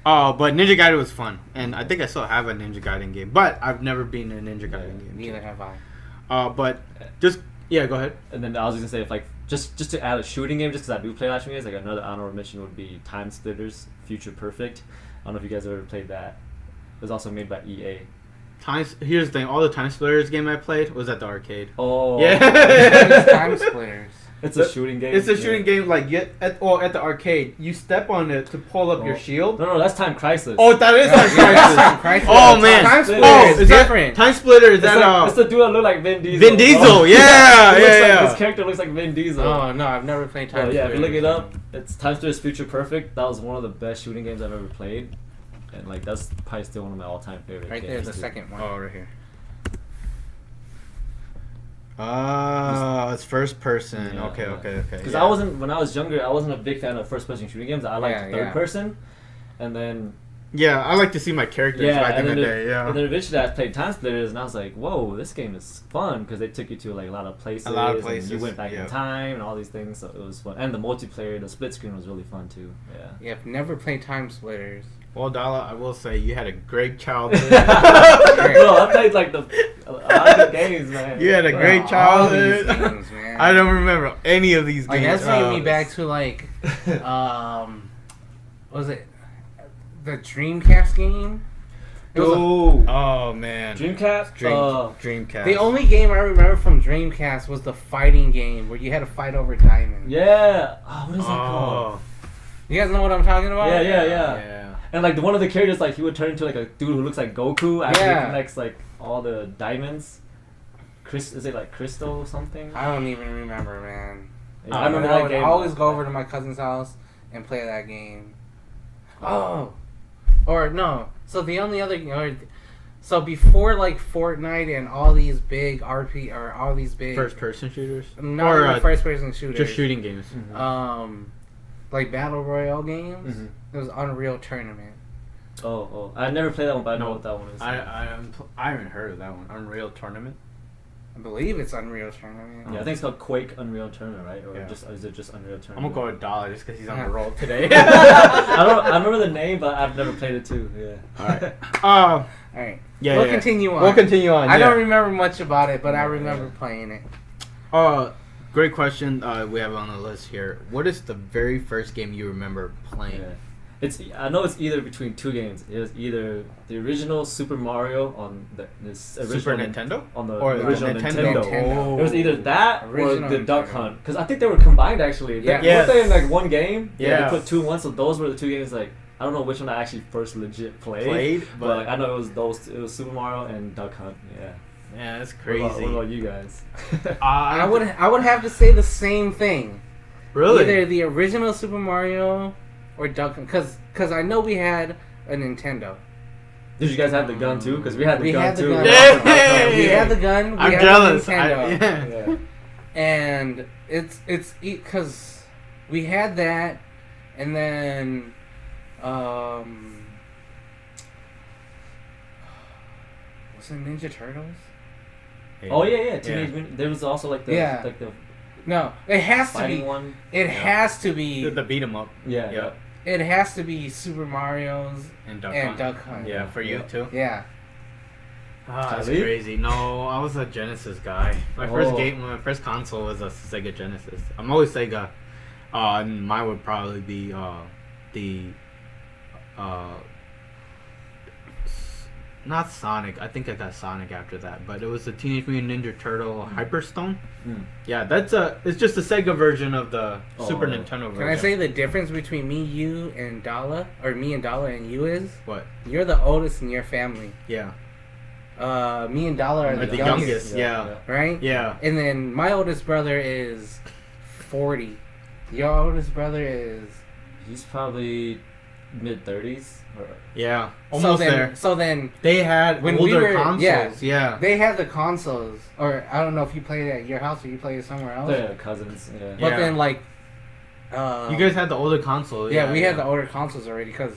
Oh, but Ninja Gaiden was fun, and I think I still have a Ninja Gaiden game, but I've never been in a Ninja Gaiden game. Neither have I. But just go ahead. And then I was gonna say if like just to add a shooting game, just because I do play shooting games, like another honorable mention would be Time Splitters Future Perfect. I don't know if you guys ever played that. It was also made by EA. Here's the thing: all the Time Splitters game I played was at the arcade. Oh. Yeah. Time Splitters. It's a shooting game. It's a shooting game. Like at the arcade, you step on it to pull up your shield. No, that's Time Crisis. Oh, that is Time Crisis. Oh man, Time Splitters is different. Time Splitter is that? It's the dude that look like Vin Diesel. Vin Diesel, yeah. His character looks like Vin Diesel. Oh no, I've never played Time Splitters. Yeah, if you look it up, it's Time Splitters Future Perfect. That was one of the best shooting games I've ever played, and like that's probably still one of my all-time favorite. Right games there's the too. second one. Oh, right here. It's first person. Yeah, Okay. Because I wasn't when I was younger. I wasn't a big fan of first-person shooting games. I liked third person, and then I like to see my characters back in the day. Yeah. And then eventually I played Time Splitters, and I was like, "Whoa, this game is fun!" Because they took you to like a lot of places. And you went back in time and all these things, so it was fun. And the multiplayer, the split screen was really fun too. Yeah, I've never played Time Splitters. Well, Dala, I will say you had a great childhood. Bro, I played like a lot of games, man. You had a great childhood. All these games, man. I don't remember any of these games. That's taking me back to like, what was it the Dreamcast game? Oh man, Dreamcast. Dreamcast. The only game I remember from Dreamcast was the fighting game where you had to fight over diamonds. Yeah. Oh, what is that called? You guys know what I'm talking about? Yeah. And like one of the characters, like he would turn into like a dude who looks like Goku after he connects like all the diamonds. Is it like Crystal or something? I don't even remember, man. Yeah, I remember that game. I always go over to my cousin's house and play that game. Oh, or no. So the only other, so before like Fortnite and all these big all these big first-person shooters, not even first-person shooters, just shooting games. Mm-hmm. Like battle royale games. Mm-hmm. It was Unreal Tournament. Oh! I never played that one, but I know what that one is. I haven't heard of that one. Unreal Tournament. I believe it's Unreal Tournament. Yeah, I think it's called Quake Unreal Tournament, right? Or is it just Unreal Tournament? I'm gonna go with Dala just because he's on the roll today. I remember the name, but I've never played it too. Yeah. All right. All right. Yeah. We'll continue on. We'll continue on. I don't remember much about it, but I remember playing it. Great question. We have on the list here. What is the very first game you remember playing? Yeah. I know it's either between two games. It was either the original Super Mario on this original Super Nintendo on the or original Nintendo. Oh. It was either that Original or the Nintendo. Duck Hunt, because I think they wwere combined actually. Yeah. Weren't they in like one game? Yeah. They put two in one, so those were the two games like I don't know which one I actually first legit played, but but like, I know it was those. It was Super Mario and Duck Hunt. Yeah. yeah, that's What crazy. about you guys? I would have to say the same thing. Really? Either the original Super Mario or Duck Hunt, because I know we had a Nintendo. Did you guys have the gun too? Because we had the gun had the too. gun. Yeah. We had the gun. We I'm had jealous. The Nintendo. Yeah. And it's because we had that, and then was it Ninja Turtles? Oh yeah. Teenage Mutant. There was also like the No, it has to fighting be. one. It has to be. The beat 'em up. Yeah. It has to be Super Mario's And Duck and Hunt. Duck Hunt. Yeah, for you too. Yeah. Ah, that's Really? crazy. No, I was a Genesis guy. My first console was a Sega Genesis. I'm always Sega. And mine would probably be not Sonic. I think I got Sonic after that, but it was the Teenage Mutant Ninja Turtle Hyperstone. Yeah, it's just a Sega version of the Super Nintendo version. Can I say the difference between me, you, and Dala, or me and Dala and you is? What? You're the oldest in your family. Yeah. Me and Dala are The the youngest. youngest, yeah. Right? Yeah. And then my oldest brother is 40. Your oldest brother is... He's probably mid-30s. Yeah. Almost there. So then... They had when older we were, consoles. Yeah. They had the consoles. Or I don't know if you played it at your house or you played it somewhere else. Yeah, cousins. Yeah. But then like... you guys had the older console. Yeah, we had the older consoles already because...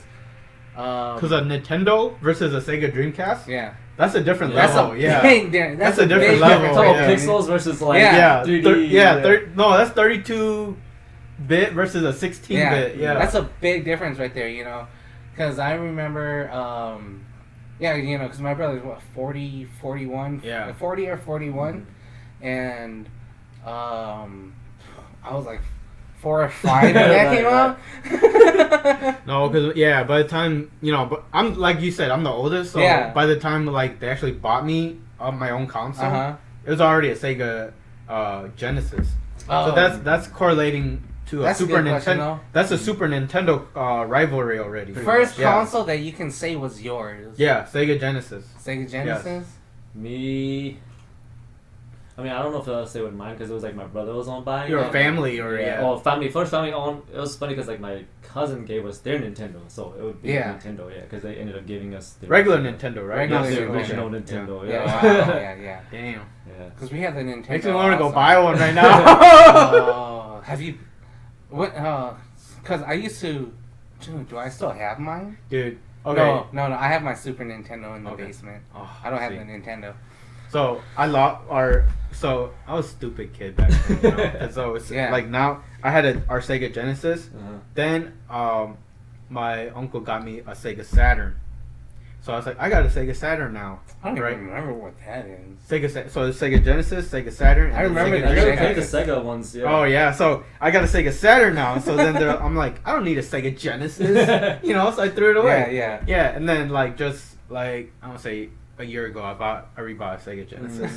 Because a Nintendo versus a Sega Dreamcast? Yeah. That's a different That's level. a Yeah. big That's a different big level. difference. Talking Yeah. about pixels versus like Yeah. 3D. No, that's 32-bit versus a 16-bit. Yeah. That's a big difference right there, you know. Because I remember, because my brother's, 40, 41? Yeah. 40 or 41. And I was like 4 or 5 when that came out. No, because by the time but I'm like you said, I'm the oldest, so by the time like they actually bought me my own console, it was already a Sega Genesis. So that's correlating to a Super Nintendo. That's a Super Nintendo rivalry already. First console that you can say was yours. Yeah, Sega Genesis. Sega Genesis. Yes. Me. I mean, I don't know if I'll say with mine because it was like my brother was on buying. Your family or Oh, family. First family on. It was funny because like my cousin gave us their Nintendo, so it would be Nintendo. Yeah, because they ended up giving us the regular Nintendo, right? Not Regular the Nintendo. original Nintendo. Yeah. Damn. Yeah. Because we have the Nintendo. Makes me want to go also. buy one right now. Have you? What? Because I used to. Dude, do I still have mine? Dude. Okay. No. I have my Super Nintendo in the basement. Oh, I don't have the Nintendo. So I was a stupid kid back then. So it's like now I had our Sega Genesis. Then my uncle got me a Sega Saturn. So I was like, I got a Sega Saturn now. I don't even remember what that is. So it's Sega Genesis, Sega Saturn. I remember I that. never played the Sega ones. Yeah. Oh yeah, so I got a Sega Saturn now. So then I'm like, I don't need a Sega Genesis, so I threw it away. Yeah, and then like just like I don't say a year ago, I rebought a Sega Genesis.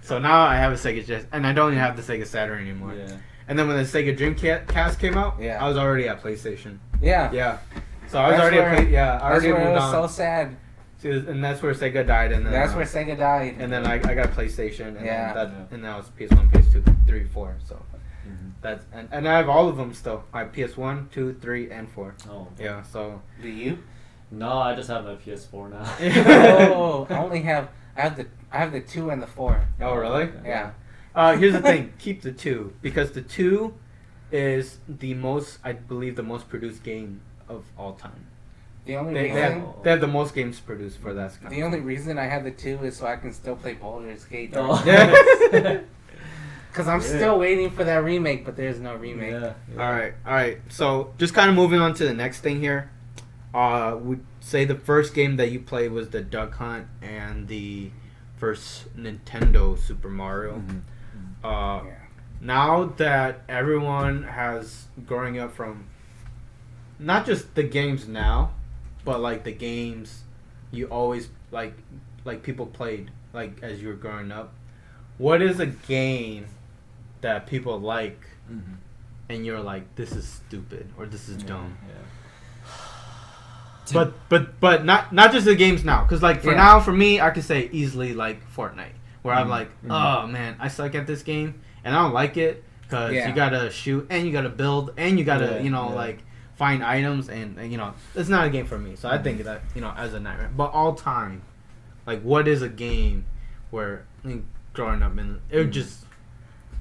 So now I have a Sega Genesis, and I don't even have the Sega Saturn anymore. Yeah. And then when the Sega Dreamcast came out, I was already at PlayStation. Yeah. So I was already I already moved on. That's so sad. And that's where Sega died, and then that's where Sega died. And then I got PlayStation, and and that was PS1, PS2, 3, 4. So that's and I have all of them still. I have PS1, 2, 3, and 4. Oh. Yeah. So. Do you? No, I just have a PS4 now. I have the 2 and the 4. Oh really? Yeah. Here's the thing: keep the 2 because the 2 is I believe the most produced game of all time. The only they have the most games produced for that. The only reason I have the 2 is so I can still play Baldur's Gate. Because I'm still waiting for that remake, but there's no remake. Yeah. All right. So just kind of moving on to the next thing here. Would say the first game that you played was the Duck Hunt and the first Nintendo Super Mario. Now that everyone has growing up from not just the games now, but like the games you always like people played like as you were growing up. What is a game that people like and you're like, this is stupid or this is dumb. Yeah. But not just the games now, because like now for me I could say easily like Fortnite, where I'm like, oh man, I suck at this game and I don't like it because you gotta shoot and you gotta build and you gotta like find items and it's not a game for me. So I think that as a nightmare. But all time, like what is a game where growing up and it was just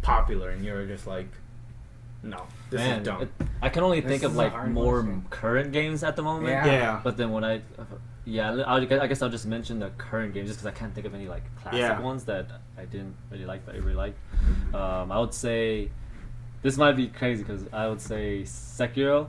popular and you're just like, no, this is dumb. I can only think of like more current games at the moment. Yeah. But then when I guess I'll just mention the current games just because I can't think of any like classic ones that I didn't really like that I really liked. I would say this might be crazy because I would say Sekiro.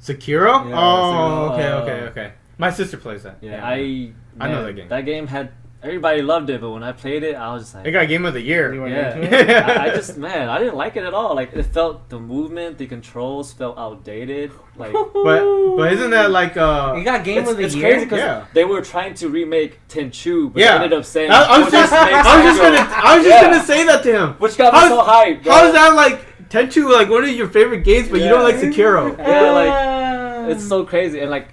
Sekiro? Yeah, oh, Sekiro. Okay. My sister plays that. Yeah, I know that game. That game had everybody loved it, but when I played it, I was just like, it got Game of the Year. Yeah, I just I didn't like it at all. Like it felt the movement, the controls felt outdated. Like, but isn't that like you got Game of the Year? It's crazy because they were trying to remake Tenchu, but they ended up saying I was just gonna say that to him, which got me so hyped. How is that like Tenchu like one of your favorite games, but you don't like Sekiro? Yeah, like it's so crazy and like.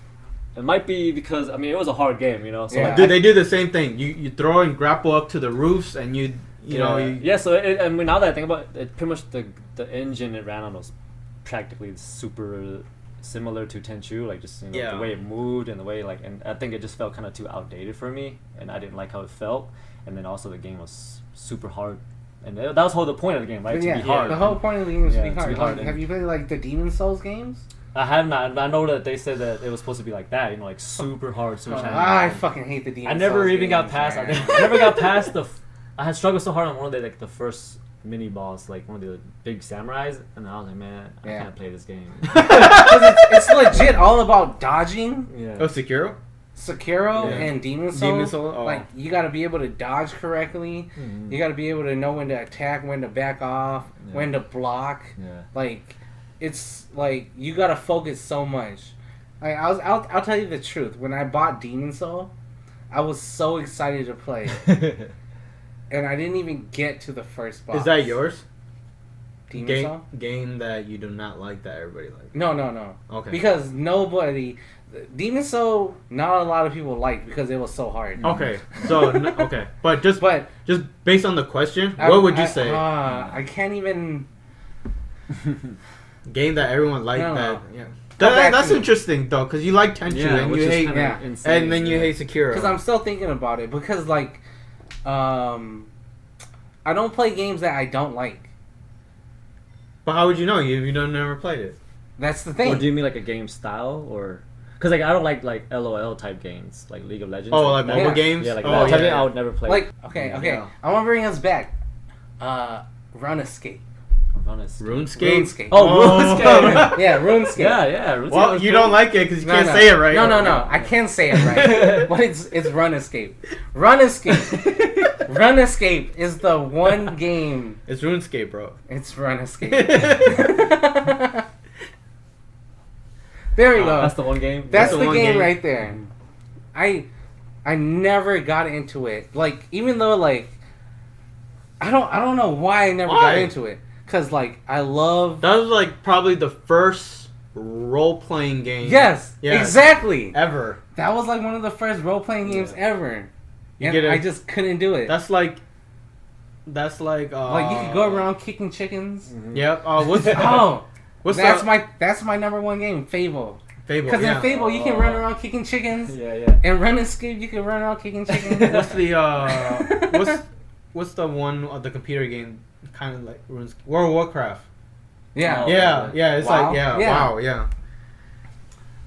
It might be because it was a hard game, So like, they do the same thing. You throw and grapple up to the roofs, and you know. So now that I think about it, pretty much the engine it ran on was practically super similar to Tenchu, like just the way it moved and the way and I think it just felt kind of too outdated for me, and I didn't like how it felt. And then also the game was super hard, and that was the point of the game, right? To be hard. The whole point of the game is to be hard. Have you played like the Demon Souls games? I have not. I know that they said that it was supposed to be like that, like super hard, super challenging. I fucking hate the Demon Souls. I never even got past. I never got past I had struggled so hard on one of the first mini boss, like one of the big samurais, and I was like, man, I can't play this game. it's legit all about dodging. Yeah. Oh, Sekiro and Demon Souls. Like you got to be able to dodge correctly. Mm-hmm. You got to be able to know when to attack, when to back off, when to block. Yeah. Like. It's like you gotta focus so much. Like I'll tell you the truth. When I bought Demon Soul, I was so excited to play it, and I didn't even get to the first boss. Is that yours? Demon Soul? Game that you do not like that everybody likes. No. Okay. Because Demon Soul, not a lot of people liked because it was so hard. Okay. So but just based on the question, what would you say? I can't even. Game that everyone liked that's interesting though, because you like Tenchu and you hate and then you hate Sekiro. Because I'm still thinking about it because I don't play games that I don't like. But how would you know if you don't never played it? That's the thing. Or do you mean like a game style or? Because I don't like LOL type games like League of Legends. Oh, like mobile games. Yeah, like that type of game I would never play. Like okay, I want to bring us back. Run Escape. RuneScape? Oh, RuneScape. Yeah, RuneScape. Yeah. RuneScape well, you don't like it because you can't say it right. No. I can say it right. But it's Run Escape. Run Escape is the one game. It's RuneScape, bro. It's Run Escape. There we go. That's the one game? That's the game right there. I never got into it. Like, even though, like, I don't know why I never got into it. Because, I love... That was, probably the first role-playing game. Yes, exactly. Ever. That was, one of the first role-playing games ever. I just couldn't do it. That's like, you could go around kicking chickens. Mm-hmm. Yep. That's my number one game, Fable. Because in Fable, you can run around kicking chickens. Yeah. And Run Escape, you can run around kicking chickens. What's the one of the computer game? Kind of like World of Warcraft. Yeah. It's WoW.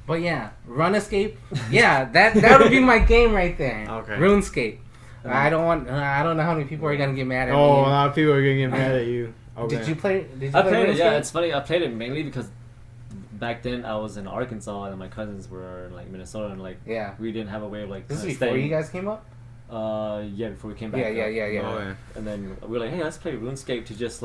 But yeah, Run Escape. Yeah, that would be my game right there. Okay. RuneScape. I don't know how many people are gonna get mad at me. Oh, a lot of people are gonna get mad at you. Okay. Did you play? I played it. Yeah, it's funny. I played it mainly because back then I was in Arkansas and my cousins were in Minnesota and we didn't have a way of This is before you guys came up. Before we came back. Yeah. And then we were like, hey, let's play RuneScape to just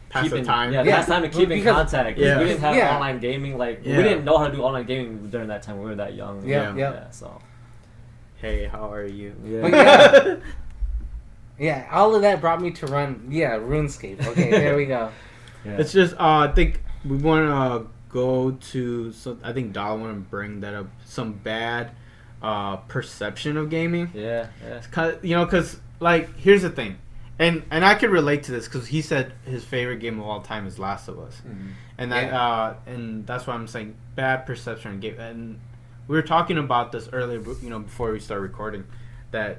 pass the time. Pass time and keep in contact. Yeah. We didn't have online gaming. We didn't know how to do online gaming during that time. We were that young. Yeah. So. Hey, how are you? Yeah. All of that brought me to RuneScape. Okay, there we go. Yeah. It's just I think we want to go to. So I think Dala want to bring that up. Some bad perception of gaming. Yeah. Because like here's the thing, and I could relate to this because he said his favorite game of all time is Last of Us, and that and that's why I'm saying bad perception of game. And we were talking about this earlier, before we start recording, that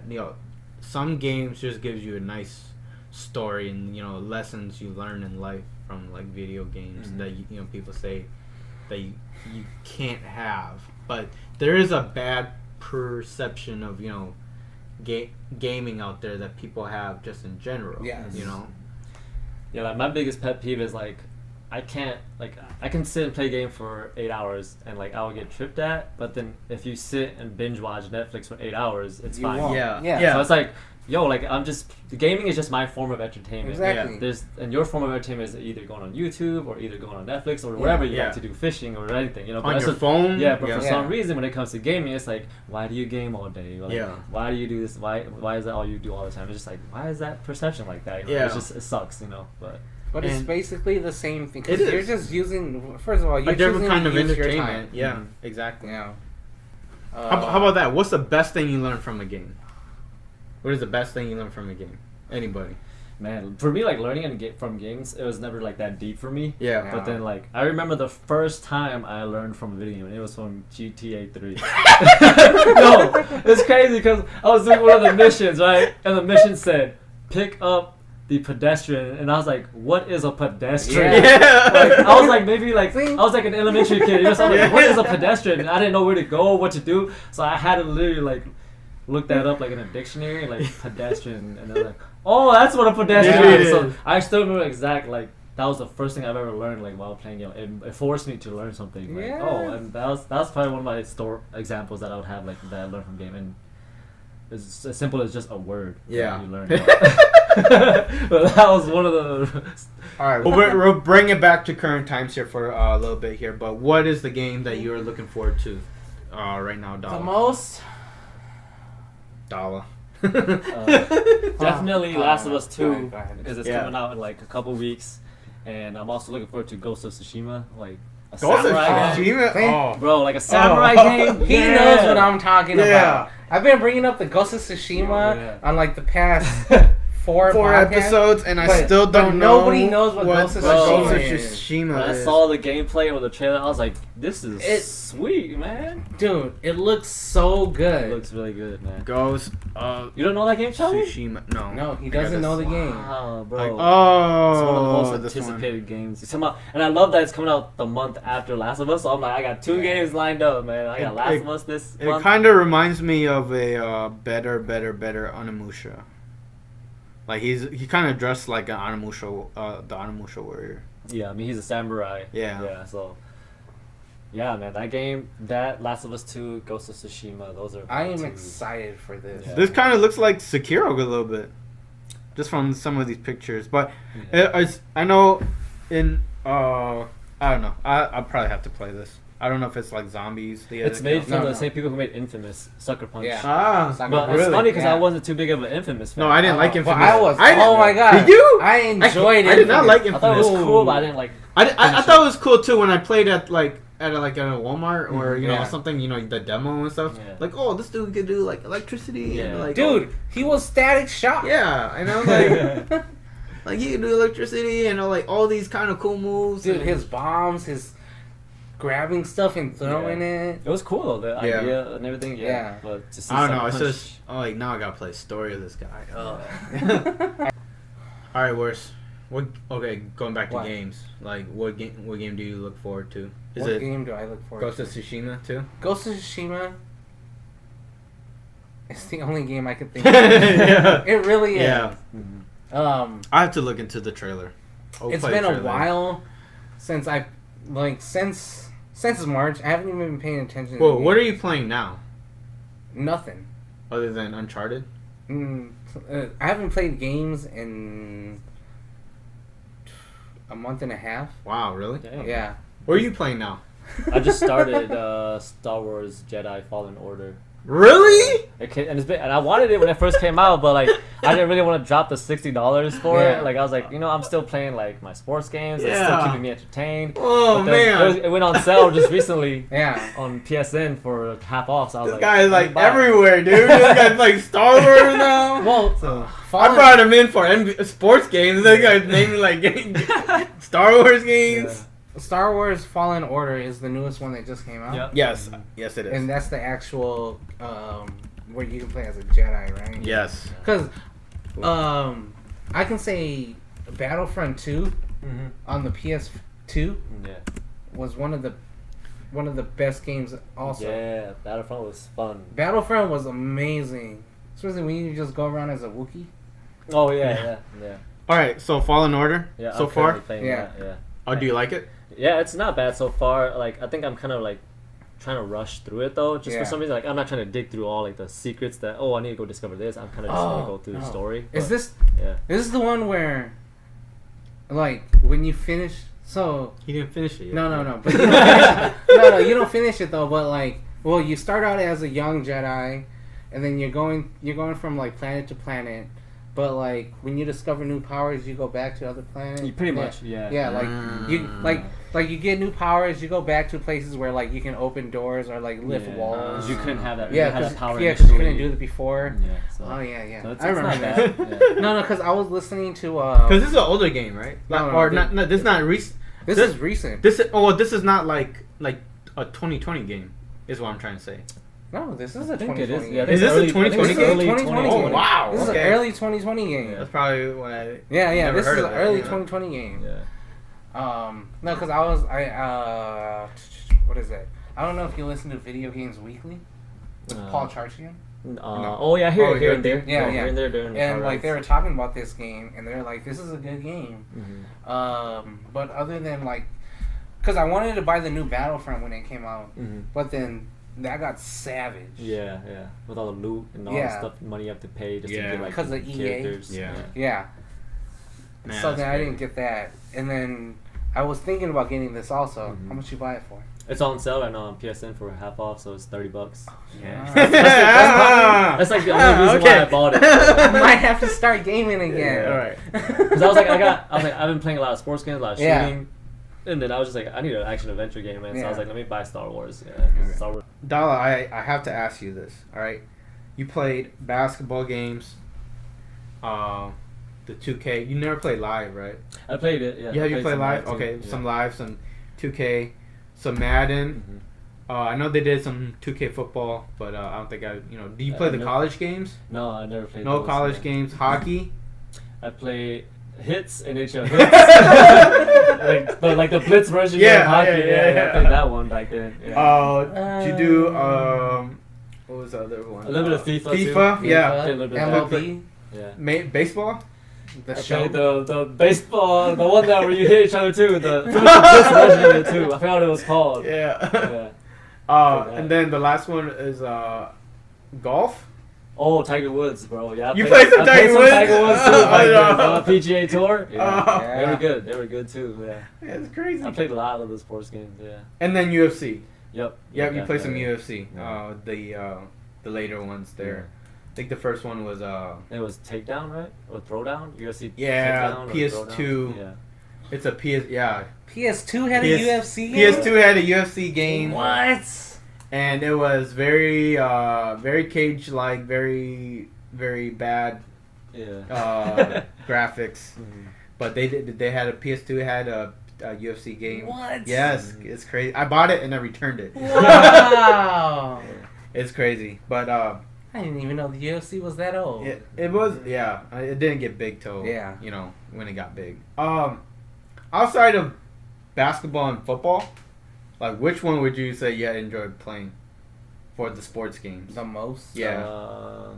some games just gives you a nice story and lessons you learn in life from like video games that people say that you can't have, but there is a bad perception of gaming out there that people have just in general. Yes. Yeah, like my biggest pet peeve is like I can sit and play a game for 8 hours and like I'll get tripped at, but then if you sit and binge watch Netflix for 8 hours, it's fine. Won't. Yeah. So it's like, like the gaming is just my form of entertainment. Exactly. And your form of entertainment is either going on YouTube or either going on Netflix or wherever you like to do, fishing or anything. But on your phone. Yeah, but for some reason when it comes to gaming, it's like, why do you game all day? Like, why do you do this? Why is that all you do all the time? It's just like, why is that perception like that? It sucks. But it's basically the same thing. It Because you're is. just using, first of all, you're a different choosing kind to of use your entertainment. time. Yeah, exactly. Yeah. How about that? What's the best thing you learned from a game? What is the best thing you learned from a game? Anybody? Man, for me, like learning from games, it was never like that deep for me. Yeah. But then, like, I remember the first time I learned from a video game, it was from GTA 3. No, it's crazy because I was doing one of the missions, right? And the mission said, pick up the pedestrian, and I was like, what is a pedestrian? Yeah. Like, I was like, maybe like, I was like an elementary kid, so I was like, what is a pedestrian? And I didn't know where to go, what to do, so I had to literally like look that up like in a dictionary, like pedestrian, and I was like, oh, that's what a pedestrian is. So I still remember that was the first thing I've ever learned like while playing it. It forced me to learn something. Like, and that was probably one of my examples that I would have like that I learned from game, and it's as simple as just a word. Yeah. That you learn. But that was one of the. All right, we'll bring it back to current times here for a little bit here. But what is the game that you're looking forward to right now, Dala? The most? Dala. Definitely Last of Us 2 go ahead. because it's coming out in like a couple weeks, and I'm also looking forward to Ghost of Tsushima, like a Ghost of samurai game. Tsushima? Bro, like a samurai game. He knows what I'm talking Yeah. about. I've been bringing up the Ghost of Tsushima on like the past four podcasts, episodes, and I still don't know. Nobody knows what Ghost of Tsushima is. Tsushima When I is. saw the gameplay or the trailer, I was like, this is sweet, man. Dude, it looks so good. It looks really good, man. Ghost You don't know that game, Charlie? Tsushima. No. No, he doesn't know the game. Wow, bro. Like, It's one of the most this one. anticipated games. It's coming out, and I love that it's coming out the month after Last of Us. So I'm like, I got 2 games lined up, man. I got Last of Us this It month. kind of reminds me of a better Onimusha. Like he kind of dressed like an Onimusha, the Onimusha warrior. Yeah, I mean he's a samurai. Yeah. So. Yeah, man, that game, that Last of Us 2, Ghost of Tsushima, those are. I am 2. excited for this. Yeah. This kind of looks like Sekiro a little bit, just from some of these pictures. But I know I don't know. I'll probably have to play this. I don't know if it's like zombies. It's made from the No. same people who made Infamous, Sucker Punch. Yeah. But it's really? funny because Yeah. I wasn't too big of an Infamous fan. No, I didn't like But Infamous. I was. I didn't- Oh my god. Did you? I enjoyed it. I did not like I thought it was Infamous. cool, but I didn't like. I thought it was cool too when I played at a Walmart or Yeah. something, the demo and stuff. Yeah. Like, oh, this dude could do like electricity and Yeah. like Dude, he was Static Shock. yeah, I know, like like he could do electricity and like all these kind of cool moves. Dude, and, his bombs, his grabbing stuff and throwing it. It was cool though, the Yeah. idea and everything. Yeah. Yeah. But to see I don't know. Sucker It's Punch- just like now I gotta play the story of this guy. Oh. All right, worse. Going back to What? games. Like, what game do you look forward to? Is What it game do I look forward Ghost to? of Tsushima too? Ghost of Tsushima. It's the only game I could think of. Yeah. It really is. Yeah. Mhm. I have to look into the trailer. I'll It's play been the a trailer. while since since March. I haven't even been paying attention. Whoa, to what are games. you playing now? Nothing. Other than Uncharted? I haven't played games in a month and a half. Wow, really? Damn. Yeah. What are you playing now? I just started Star Wars Jedi Fallen Order. Really? And I wanted it when it first came out, but like I didn't really want to drop the $60 for it. Like I was like, I'm still playing like my sports games. It's still keeping me entertained. Oh man! It went on sale just recently. Yeah. On PSN for half off. So I was This like, guy is like everywhere, dude. This guy's like Star Wars now. Well, So I brought him in for sports games. This guy's naming like Star Wars games. Star Wars Fallen Order is the newest one that just came out. Yep. Yes, yes, it is. And that's the actual where you can play as a Jedi, right? Yes. Because I can say Battlefront 2 on the PS2 was one of the best games also. Yeah, Battlefront was fun. Battlefront was amazing. Especially when you just go around as a Wookiee. Oh yeah. All right, so Fallen Order. Yeah. So I'm far. currently playing Yeah. that, yeah. Oh, do you like it? Yeah, it's not bad so far. Like I think I'm kind of like trying to rush through it though. Just for some reason, like I'm not trying to dig through all like the secrets that I need to go discover this. I'm kind of just gonna go through the story. Is this? Yeah. This is the one where, like, when you finish. So He didn't finish it yet. no. But you don't finish it. No, you don't finish it though. But like, well, you start out as a young Jedi, and then you're going from like planet to planet. But like when you discover new powers, you go back to other planets. You pretty much, yeah. Yeah, like you get new powers, you go back to places where like you can open doors or like lift walls. You couldn't have that. Yeah, because you couldn't do it before. Yeah. So. Oh yeah. So I remember that. Yeah. No, because I was listening to. Because this is an older game, right? This is not recent. This is recent. This is not like a 2020 game. Is what I'm trying to say. No, this is a I think 2020 it is. game. Yeah, Is this a 2020 This is a game? 2020 Oh game. wow! This is an early 2020 game. That's probably why. Yeah. never This heard is of an it, early yeah. 2020 game. Yeah. No, because what is that? I don't know if you listen to Video Games Weekly with Paul Charchian. Oh yeah, here and there. Yeah. Here and there during the And car like they rides. were talking about this game, and they're like, "This is a good game." But other than like, because I wanted to buy the new Battlefront when it came out, but then that got savage. Yeah. With all the loot and all the stuff, money you have to pay just to get like because of EA. characters. Yeah. Man, So that's then I great. didn't get that, and then I was thinking about getting this also. How much you buy it for? It's on sale right now on PSN for half off, so it's $30. Yeah. That's like the only reason why I bought it. I might have to start gaming again. All right. Because I was like, I've been playing a lot of sports games, a lot of shooting, and then I was just like, I need an action adventure game, man. So I was like, let me buy Star Wars. Yeah, Star Wars. Dala, I have to ask you this. All right, you played basketball games, the 2K. You never played live, right? I played it. Yeah. Yeah, you played live. too, Okay, yeah. some live, some 2K, some Madden. I know they did some 2K football, but I don't think do you play the college games? No, I never played. No those, college yeah. games. Hockey. I play Hits, NHL Hits. like the Blitz version of hockey. I played that one back then. Yeah. Did you do what was the other one? A little bit of FIFA. FIFA, Too. yeah. Played a little bit of that. MLB, Yeah. Baseball. the I show. played the baseball, the one that where you hit each other too. The Blitz version of it too. I forgot what it was called. Yeah. Yeah. And then the last one is golf. Oh, Tiger Woods, bro. Yeah. You played some Tiger Woods? Tiger Woods too. Oh, Back then. no. PGA Tour. Yeah. Yeah. They were good. They were good too. Yeah. It's crazy. I played a lot of the sports games. Yeah. And then UFC. Yep. Yeah, you play some definitely. UFC. Yeah. The later ones there. I think the first one was It was Takedown, right? Or Throwdown? UFC yeah, Takedown or PS2. Throwdown? Yeah. It's a PS2 had a UFC game? PS2 had a UFC game. What? And it was very very cage like, very very bad Yeah. graphics. But they had a PS2 had a UFC game. What? Yes, it's crazy. I bought it and I returned it. Wow. It's crazy, but I didn't even know the UFC was that old. it was it didn't get big till when it got big. Outside of basketball and football, like which one would you say you enjoyed playing for the sports games? The most? Yeah,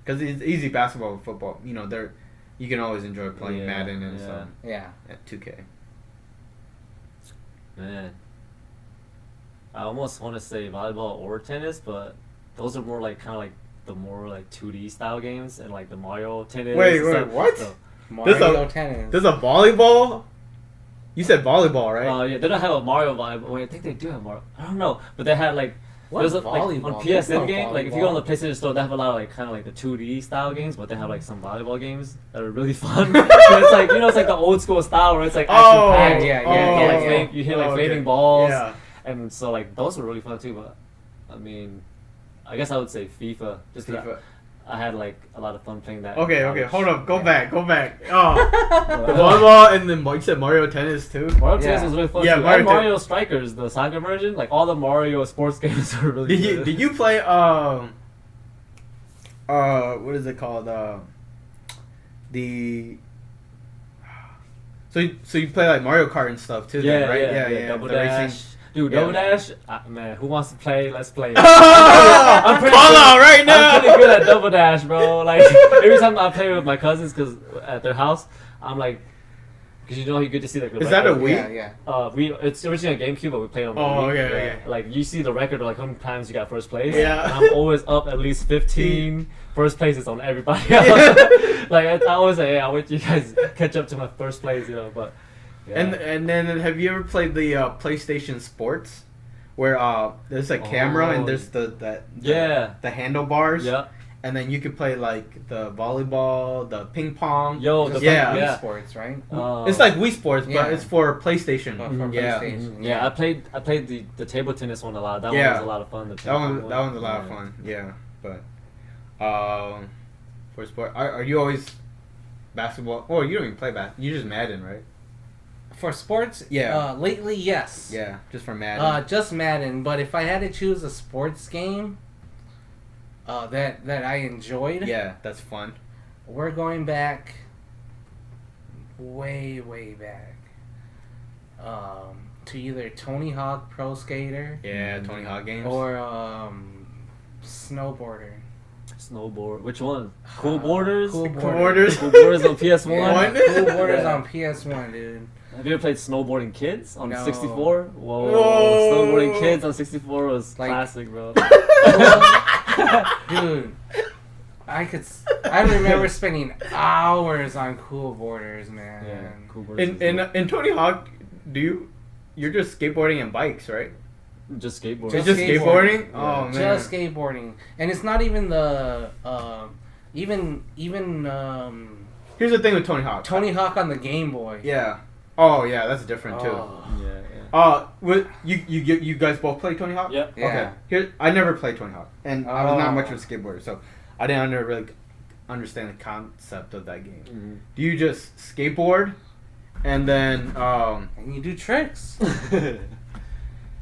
because it's easy basketball and football. You can always enjoy playing Madden and some at 2K. Man. I almost want to say volleyball or tennis, but those are more like kind of like the more like 2D style games and like the Mario tennis. Wait, and stuff. what? So, Mario Tennis. There's a volleyball? You said volleyball, right? yeah, they don't have a Mario volleyball. Wait, I think they do have Mario. I don't know, but they had like What There's volleyball? on PSN There's no game, like if you go on the volleyball. PlayStation Store, they have a lot of like kind of like the 2D style games, but they have like some volleyball games that are really fun. So it's like it's like the old school style where it's like action packed. You hit like flaming balls, and so like those were really fun too. But I mean, I guess I would say FIFA. Just FIFA. I had like a lot of fun playing that. Okay, hold up, go back. Oh, the volleyball and then you said Mario Tennis too. Mario Tennis was really fun. Yeah, too. Mario Strikers, the Saga version, like all the Mario sports games are really good. Did you play what is it called? The so you play like Mario Kart and stuff too, Yeah, then, right? yeah. Double Dash. Racing. Dude, Double Dash, man, who wants to play? Let's play. I'm pretty good right now. I'm pretty good at Double Dash, bro. Like every time I play with my cousins, cause at their house, I'm like, cause you get to see like. Is that a Wii? Yeah. It's originally a GameCube, but we played on the Wii. Okay. Like you see the record of like how many times you got first place. Yeah. And I'm always up at least 15 first places on everybody else. Like I always say, I'll wait till you guys catch up to my first place, but. Yeah. And then have you ever played the PlayStation Sports, where there's a camera and there's the handlebars, and then you could play like the volleyball, the ping pong. Wii Sports, right? It's like Wii Sports, but it's for PlayStation. PlayStation. Yeah, I played the table tennis one a lot. That one was a lot of fun. That one's a lot of fun. Yeah, but for sport, are you always basketball? Oh, you don't even play basketball. You just Madden, right? For sports, lately, yes. Yeah, just for Madden. Just Madden. But if I had to choose a sports game, that I enjoyed, that's fun. We're going back, way back, to either Tony Hawk Pro Skater. Yeah, Tony Hawk games. Or Snowboarder. Snowboard. Which one? Cool Borders. Cool Borders. Cool Borders on PS1. Cool Borders on PS1, dude. Have you ever played Snowboarding Kids on No. 64? Whoa. Snowboarding Kids on 64 was classic, bro. Dude, I remember spending hours on Cool Borders, man. Yeah, Cool Borders. In Tony Hawk, you're just skateboarding and bikes, right? Just skateboarding. Just skateboarding? Yeah. Oh man. Just skateboarding, and it's not even the even Here's the thing with Tony Hawk. Tony Hawk on the Game Boy. Yeah. Oh yeah, that's different too. You guys both play Tony Hawk? Yep. Yeah. Okay. I never played Tony Hawk, and I was not much of a skateboarder, so I didn't really understand the concept of that game. Mm-hmm. Do you just skateboard, and then and you do tricks?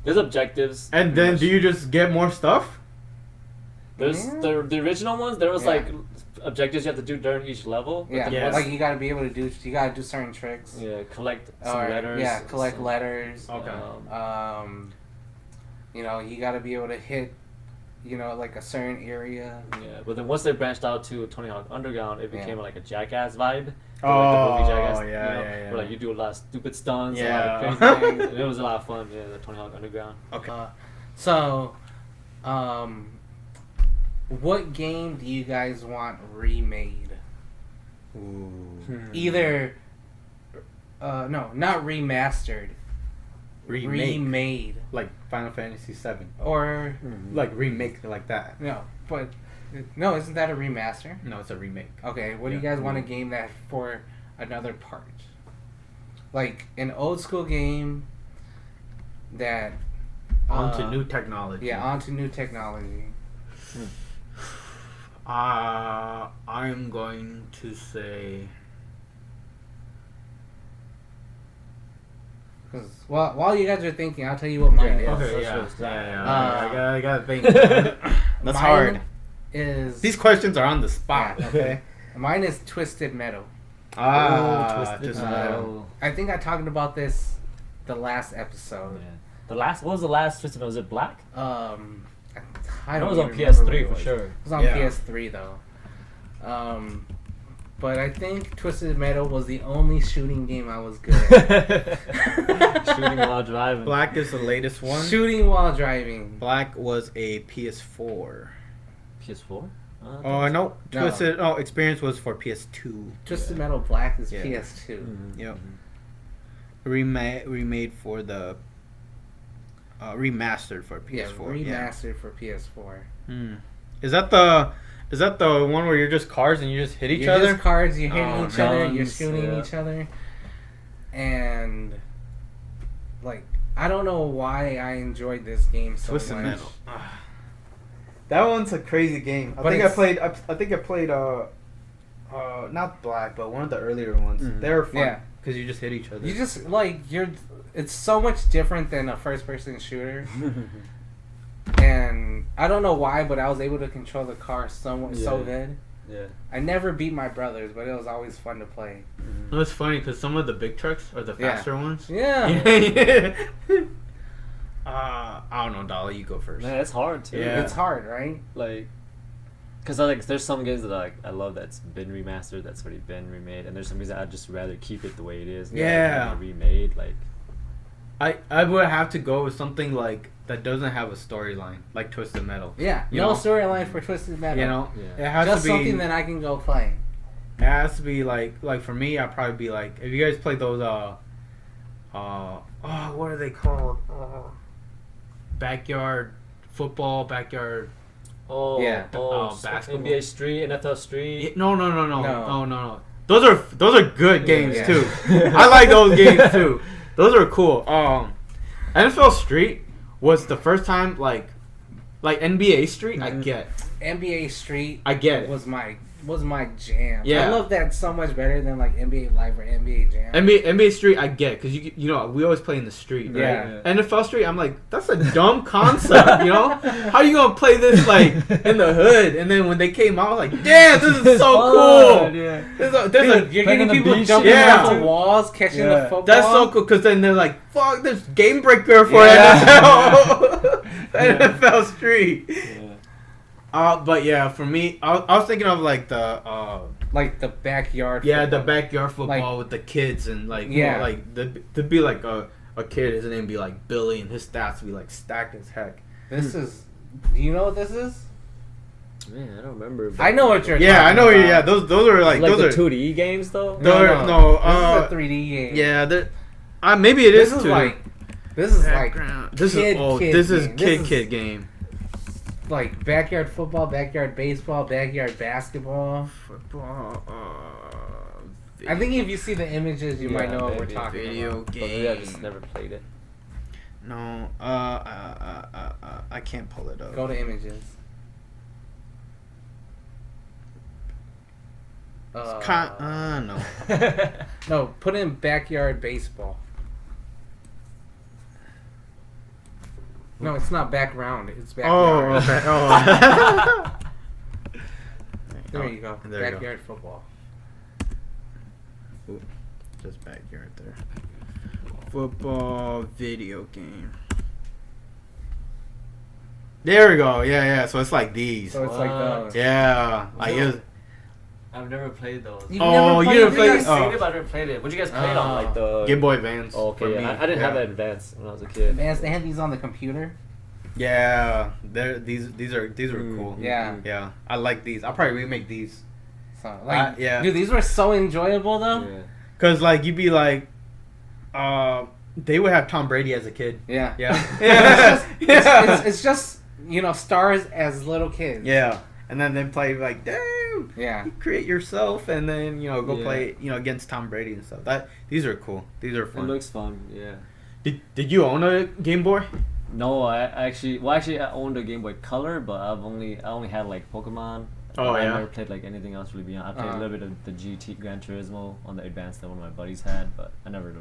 There's objectives. And then do you just get more stuff? There's the original ones. There was like objectives you have to do during each level. Like you gotta be able to do. You gotta do certain tricks. Yeah, collect some letters. Yeah, collect letters. Okay. You gotta be able to hit, like a certain area. Yeah, but then once they branched out to Tony Hawk Underground, it became like a Jackass vibe. Oh, like the movie Jackass, yeah. Where like you do a lot of stupid stunts, Yeah. a lot of crazy things. And it was a lot of fun. Yeah, the Tony Hawk Underground. Okay. So, what game do you guys want remade? Ooh. Either, no, not remastered. Remade. Like Final Fantasy VII. Or Like remake like that. no, but no, isn't that a remaster? No, it's a remake. Okay, what do you guys want a game that for another part? Like an old school game that Onto new technology. Yeah, onto new technology. I'm going to say. Because while you guys are thinking, I'll tell you what mine is. Okay, I gotta think. That's mine hard. These questions are on the spot. Yeah. Okay. Mine is Twisted Metal. Twisted Metal. I think I talked about this the last episode. Yeah. What was the last Twisted Metal? Was it Black? I It don't was on even remember what PS3 it for was. sure. It was on PS3 though. But I think Twisted Metal was the only shooting game I was good at. Shooting while driving. Black is the latest one. Shooting while driving. Black was a PS4. PS4? Oh no, Twisted. Oh, Experience was for PS2. Twisted Metal Black is PS2. Yep. Remade for the remastered for PS4. Remastered for PS4. Is that the one where you're just cars and you just hit each You're other? just cards, you're hitting each other, you're Guns, shooting each other. And, like, I don't know why I enjoyed this game so Twisted much. Metal. That one's a crazy game. I think I played not Black, but one of the earlier ones. They were fun because you just hit each other. You just, like, it's so much different than a first-person shooter. And I don't know why, but I was able to control the car so good. Yeah. I never beat my brothers, but it was always fun to play. It's funny because some of the big trucks are the faster ones. Yeah. I don't know, Dala, you go first. Man, it's hard too. Yeah. It's hard, right? Like, cause like there's some games that I love that's been remastered, that's already been remade, and there's some games that I'd just rather keep it the way it is. Yeah. Like, remade, like. I would have to go with something like that doesn't have a storyline, like Twisted Metal. Yeah. You No know? storyline for Twisted Metal. You know, Yeah. it has Just to be something that I can go play. It has to be like for me, I'd probably be like, if you guys play those what are they called? Backyard football, backyard. Oh, Yeah. Basketball. NBA Street, NFL Street. No. Those are good games Yeah. too. I like those games too. Those are cool. NFL Street was the first time like NBA Street. I get. NBA Street I get it. was my jam. Yeah. I love that so much better than like NBA Live or NBA Jam. NBA Street, I get, because you know we always play in the street, right? Yeah. NFL Street, I'm like, that's a dumb concept, you know? How you gonna play this like in the hood? And then when they came out, I was like, damn, this is so cool. Yeah. Dude, you're playing getting on the people beach, jumping yeah. off the walls, catching the football. That's so cool, because then they're like, fuck, there's Game Breaker for Yeah. NFL Street. Yeah. But yeah, for me, I was thinking of like the like the backyard. yeah, football. the backyard football Like- with the kids and like Yeah. like there'd be like a kid, his name be like Billy, and his stats would be like stacked as heck. This is. Do you know what this is? Man, I don't remember. I know what you're. Yeah, I talking know. about. Yeah, those are like Like those the are 2D games though. No, This is a 3D game. yeah. Maybe it This is is too. like. This is like. Background. This kid is game. kid game. Like backyard football, backyard baseball, backyard basketball. Football. I think if you see the images, you Yeah, might know what we're maybe. talking Video about. But maybe I just never played it. No. I can't pull it up. Go to images. No. No, put in backyard baseball. No, it's not background. It's Oh, backyard. okay. Oh. There you go. There you go. Backyard football. Ooh, just backyard there. Football video game. There we go. Yeah. So it's like these. So it's like What? those. Yeah. Like it was, I've never played those. You've Oh, never you didn't played play these? it? I've seen Oh. it, but I never played it. What you guys played on? Like the Game Boy Advance. Oh, for okay, me. yeah. I didn't have Yeah. that advanced when I was a kid. Man, they had these on the computer. Yeah. These are cool. Yeah. Yeah. I like these. I'll probably remake these. So like, yeah. dude, these were so enjoyable though. Yeah. Cause like you'd be like, they would have Tom Brady as a kid. Yeah. Yeah. It's just stars as little kids. Yeah. And then they play like, damn. Yeah. You create yourself, and then go Yeah. play against Tom Brady and stuff. These are cool. These are It fun. looks fun. Yeah. Did you own a Game Boy? No, I actually I owned a Game Boy Color, but I only had like Pokemon. Oh, I yeah? never played like anything else really beyond. I played a little bit of the GT Gran Turismo on the Advance that one of my buddies had, but I never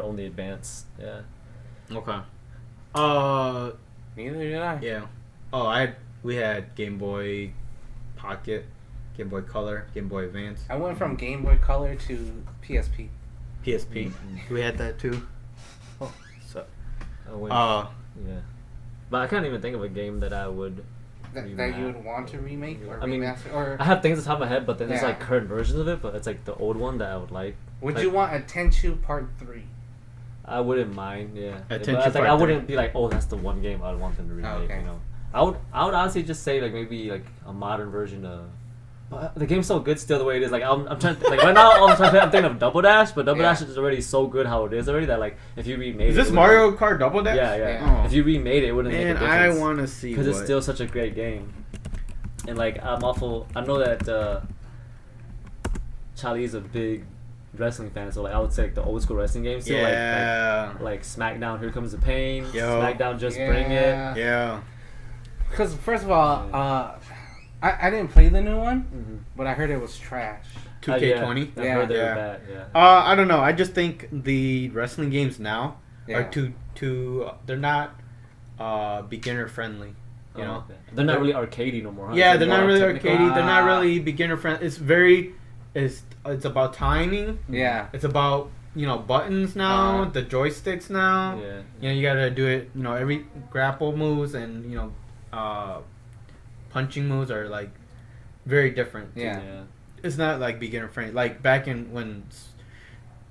owned the Advance. Yeah. Okay. Neither did I. Yeah. We had Game Boy Pocket, Game Boy Color, Game Boy Advance, I went from Game Boy Color to PSP. PSP. Mm-hmm. We had that too. Oh. So. I went, Uh. yeah. But I can't even think of a game that I would. That you would want to remake or I mean, remaster, or I have things on top of my head, but then there's Yeah. like current versions of it, but it's like the old one that I would like. would like- you want a Tenchu Part 3? I wouldn't mind, yeah. But Attention it's like, I Part wouldn't 3. be like, oh, that's the one game I'd want them to remake. okay. I would honestly just say like maybe like a modern version of But the game's so good still the way it is. Like I'm trying to, like right now all the time I'm thinking of Double Dash, but Double Dash is already so good how it is already that like if you remade Is it. this Mario Kart Double Dash? Yeah. Oh. If you remade it, it wouldn't make a Man, difference. I want to see because it's still such a great game. And like I know that Charlie's a big wrestling fan, so like I would say like the old school wrestling games too, like SmackDown, Here Comes the Pain, SmackDown, Just Bring It. Yeah. Because first of all, I didn't play the new one, but I heard it was trash. 2K20. I've heard they were bad. Yeah. I don't know. I just think the wrestling games now are too they're not beginner friendly. You know, they're not really arcadey no more. Huh? Yeah, they're not really arcadey. They're not really beginner friendly. It's about timing. Yeah. It's about buttons now, the joysticks now. Yeah. You gotta do it. Every grapple moves and punching moves are like very different. Yeah. It's not like beginner friendly. Like back in when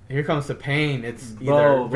Here Comes the Pain, it's either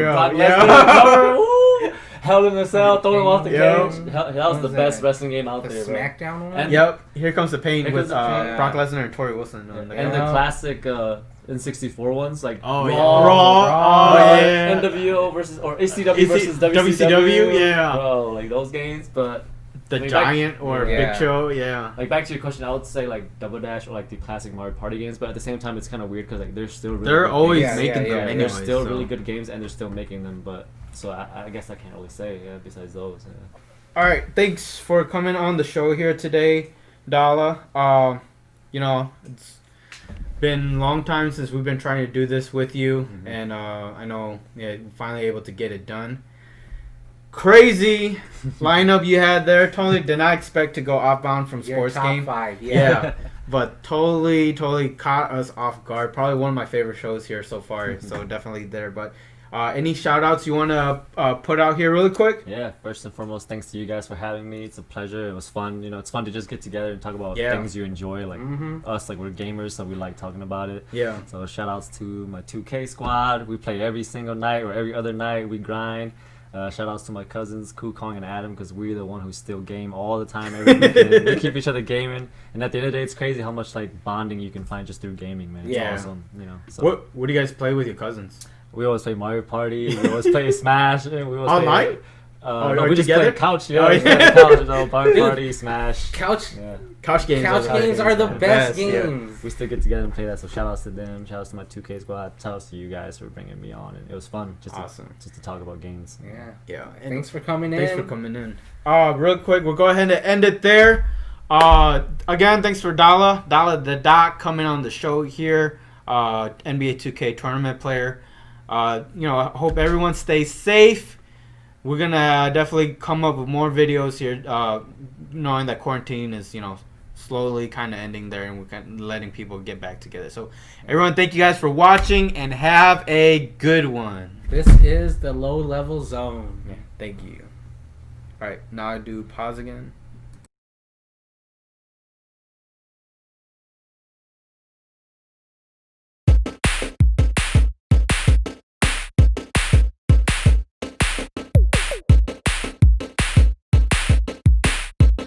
Hell in a Cell, throwing him off the Yep. cage. That was the best wrestling game out The there, bro. SmackDown one? And Here Comes the Pain with Yeah. Brock Lesnar and Tori Wilson. And the classic N64 ones, like Raw. NWO versus or ECW versus WCW, yeah. Bro, like those games, but The Giant or Yeah. Big Show, yeah. like back to your question, I would say like Double Dash or like the classic Mario Party games, but at the same time it's kind of weird because like they're still really They're good always games. making them yeah. anyway. They're still so. really good games and they're still making them, but so I guess I can't really say besides those. Yeah. All right, thanks for coming on the show here today, Dala. It's been a long time since we've been trying to do this with you, and I know, finally able to get it done. Crazy lineup you had there. Totally did not expect to go offbound from Your sports top game. 5, Yeah, but totally caught us off guard. Probably one of my favorite shows here so far. So definitely there. But any shout outs you want to put out here really quick? Yeah, first and foremost, thanks to you guys for having me. It's a pleasure. It was fun. It's fun to just get together and talk about things you enjoy. Like us, like we're gamers, so we like talking about it. Yeah. So shout outs to my 2K squad. We play every single night or every other night. We grind. Shout outs to my cousins, Ku Kong and Adam, because we're the one who still game all the time, every weekend. We keep each other gaming, and at the end of the day, it's crazy how much like bonding you can find just through gaming, man. It's awesome, So What do you guys play with your cousins? we always play Mario Party. We always play Smash. And we always Online? No, we just together? play couch. Oh, We play couch. Mario Party, Smash. Couch Couch games. games are the best yeah. games. We still get together and play that. So shout outs to them. Shout outs to my 2K squad. Shout outs to you guys for bringing me on. And it was fun. Just to talk about games. Yeah. And Thanks for coming in. Thanks for coming in. Real quick, we'll go ahead and end it there. Again, thanks for Dalathedoc coming on the show here. NBA 2K tournament player. I hope everyone stays safe. We're gonna definitely come up with more videos here, knowing that quarantine is slowly kind of ending there, and we're kind of letting people get back together. So, everyone, thank you guys for watching, and have a good one. This is the Low Level Zone. Thank you. All right, now I do pause again.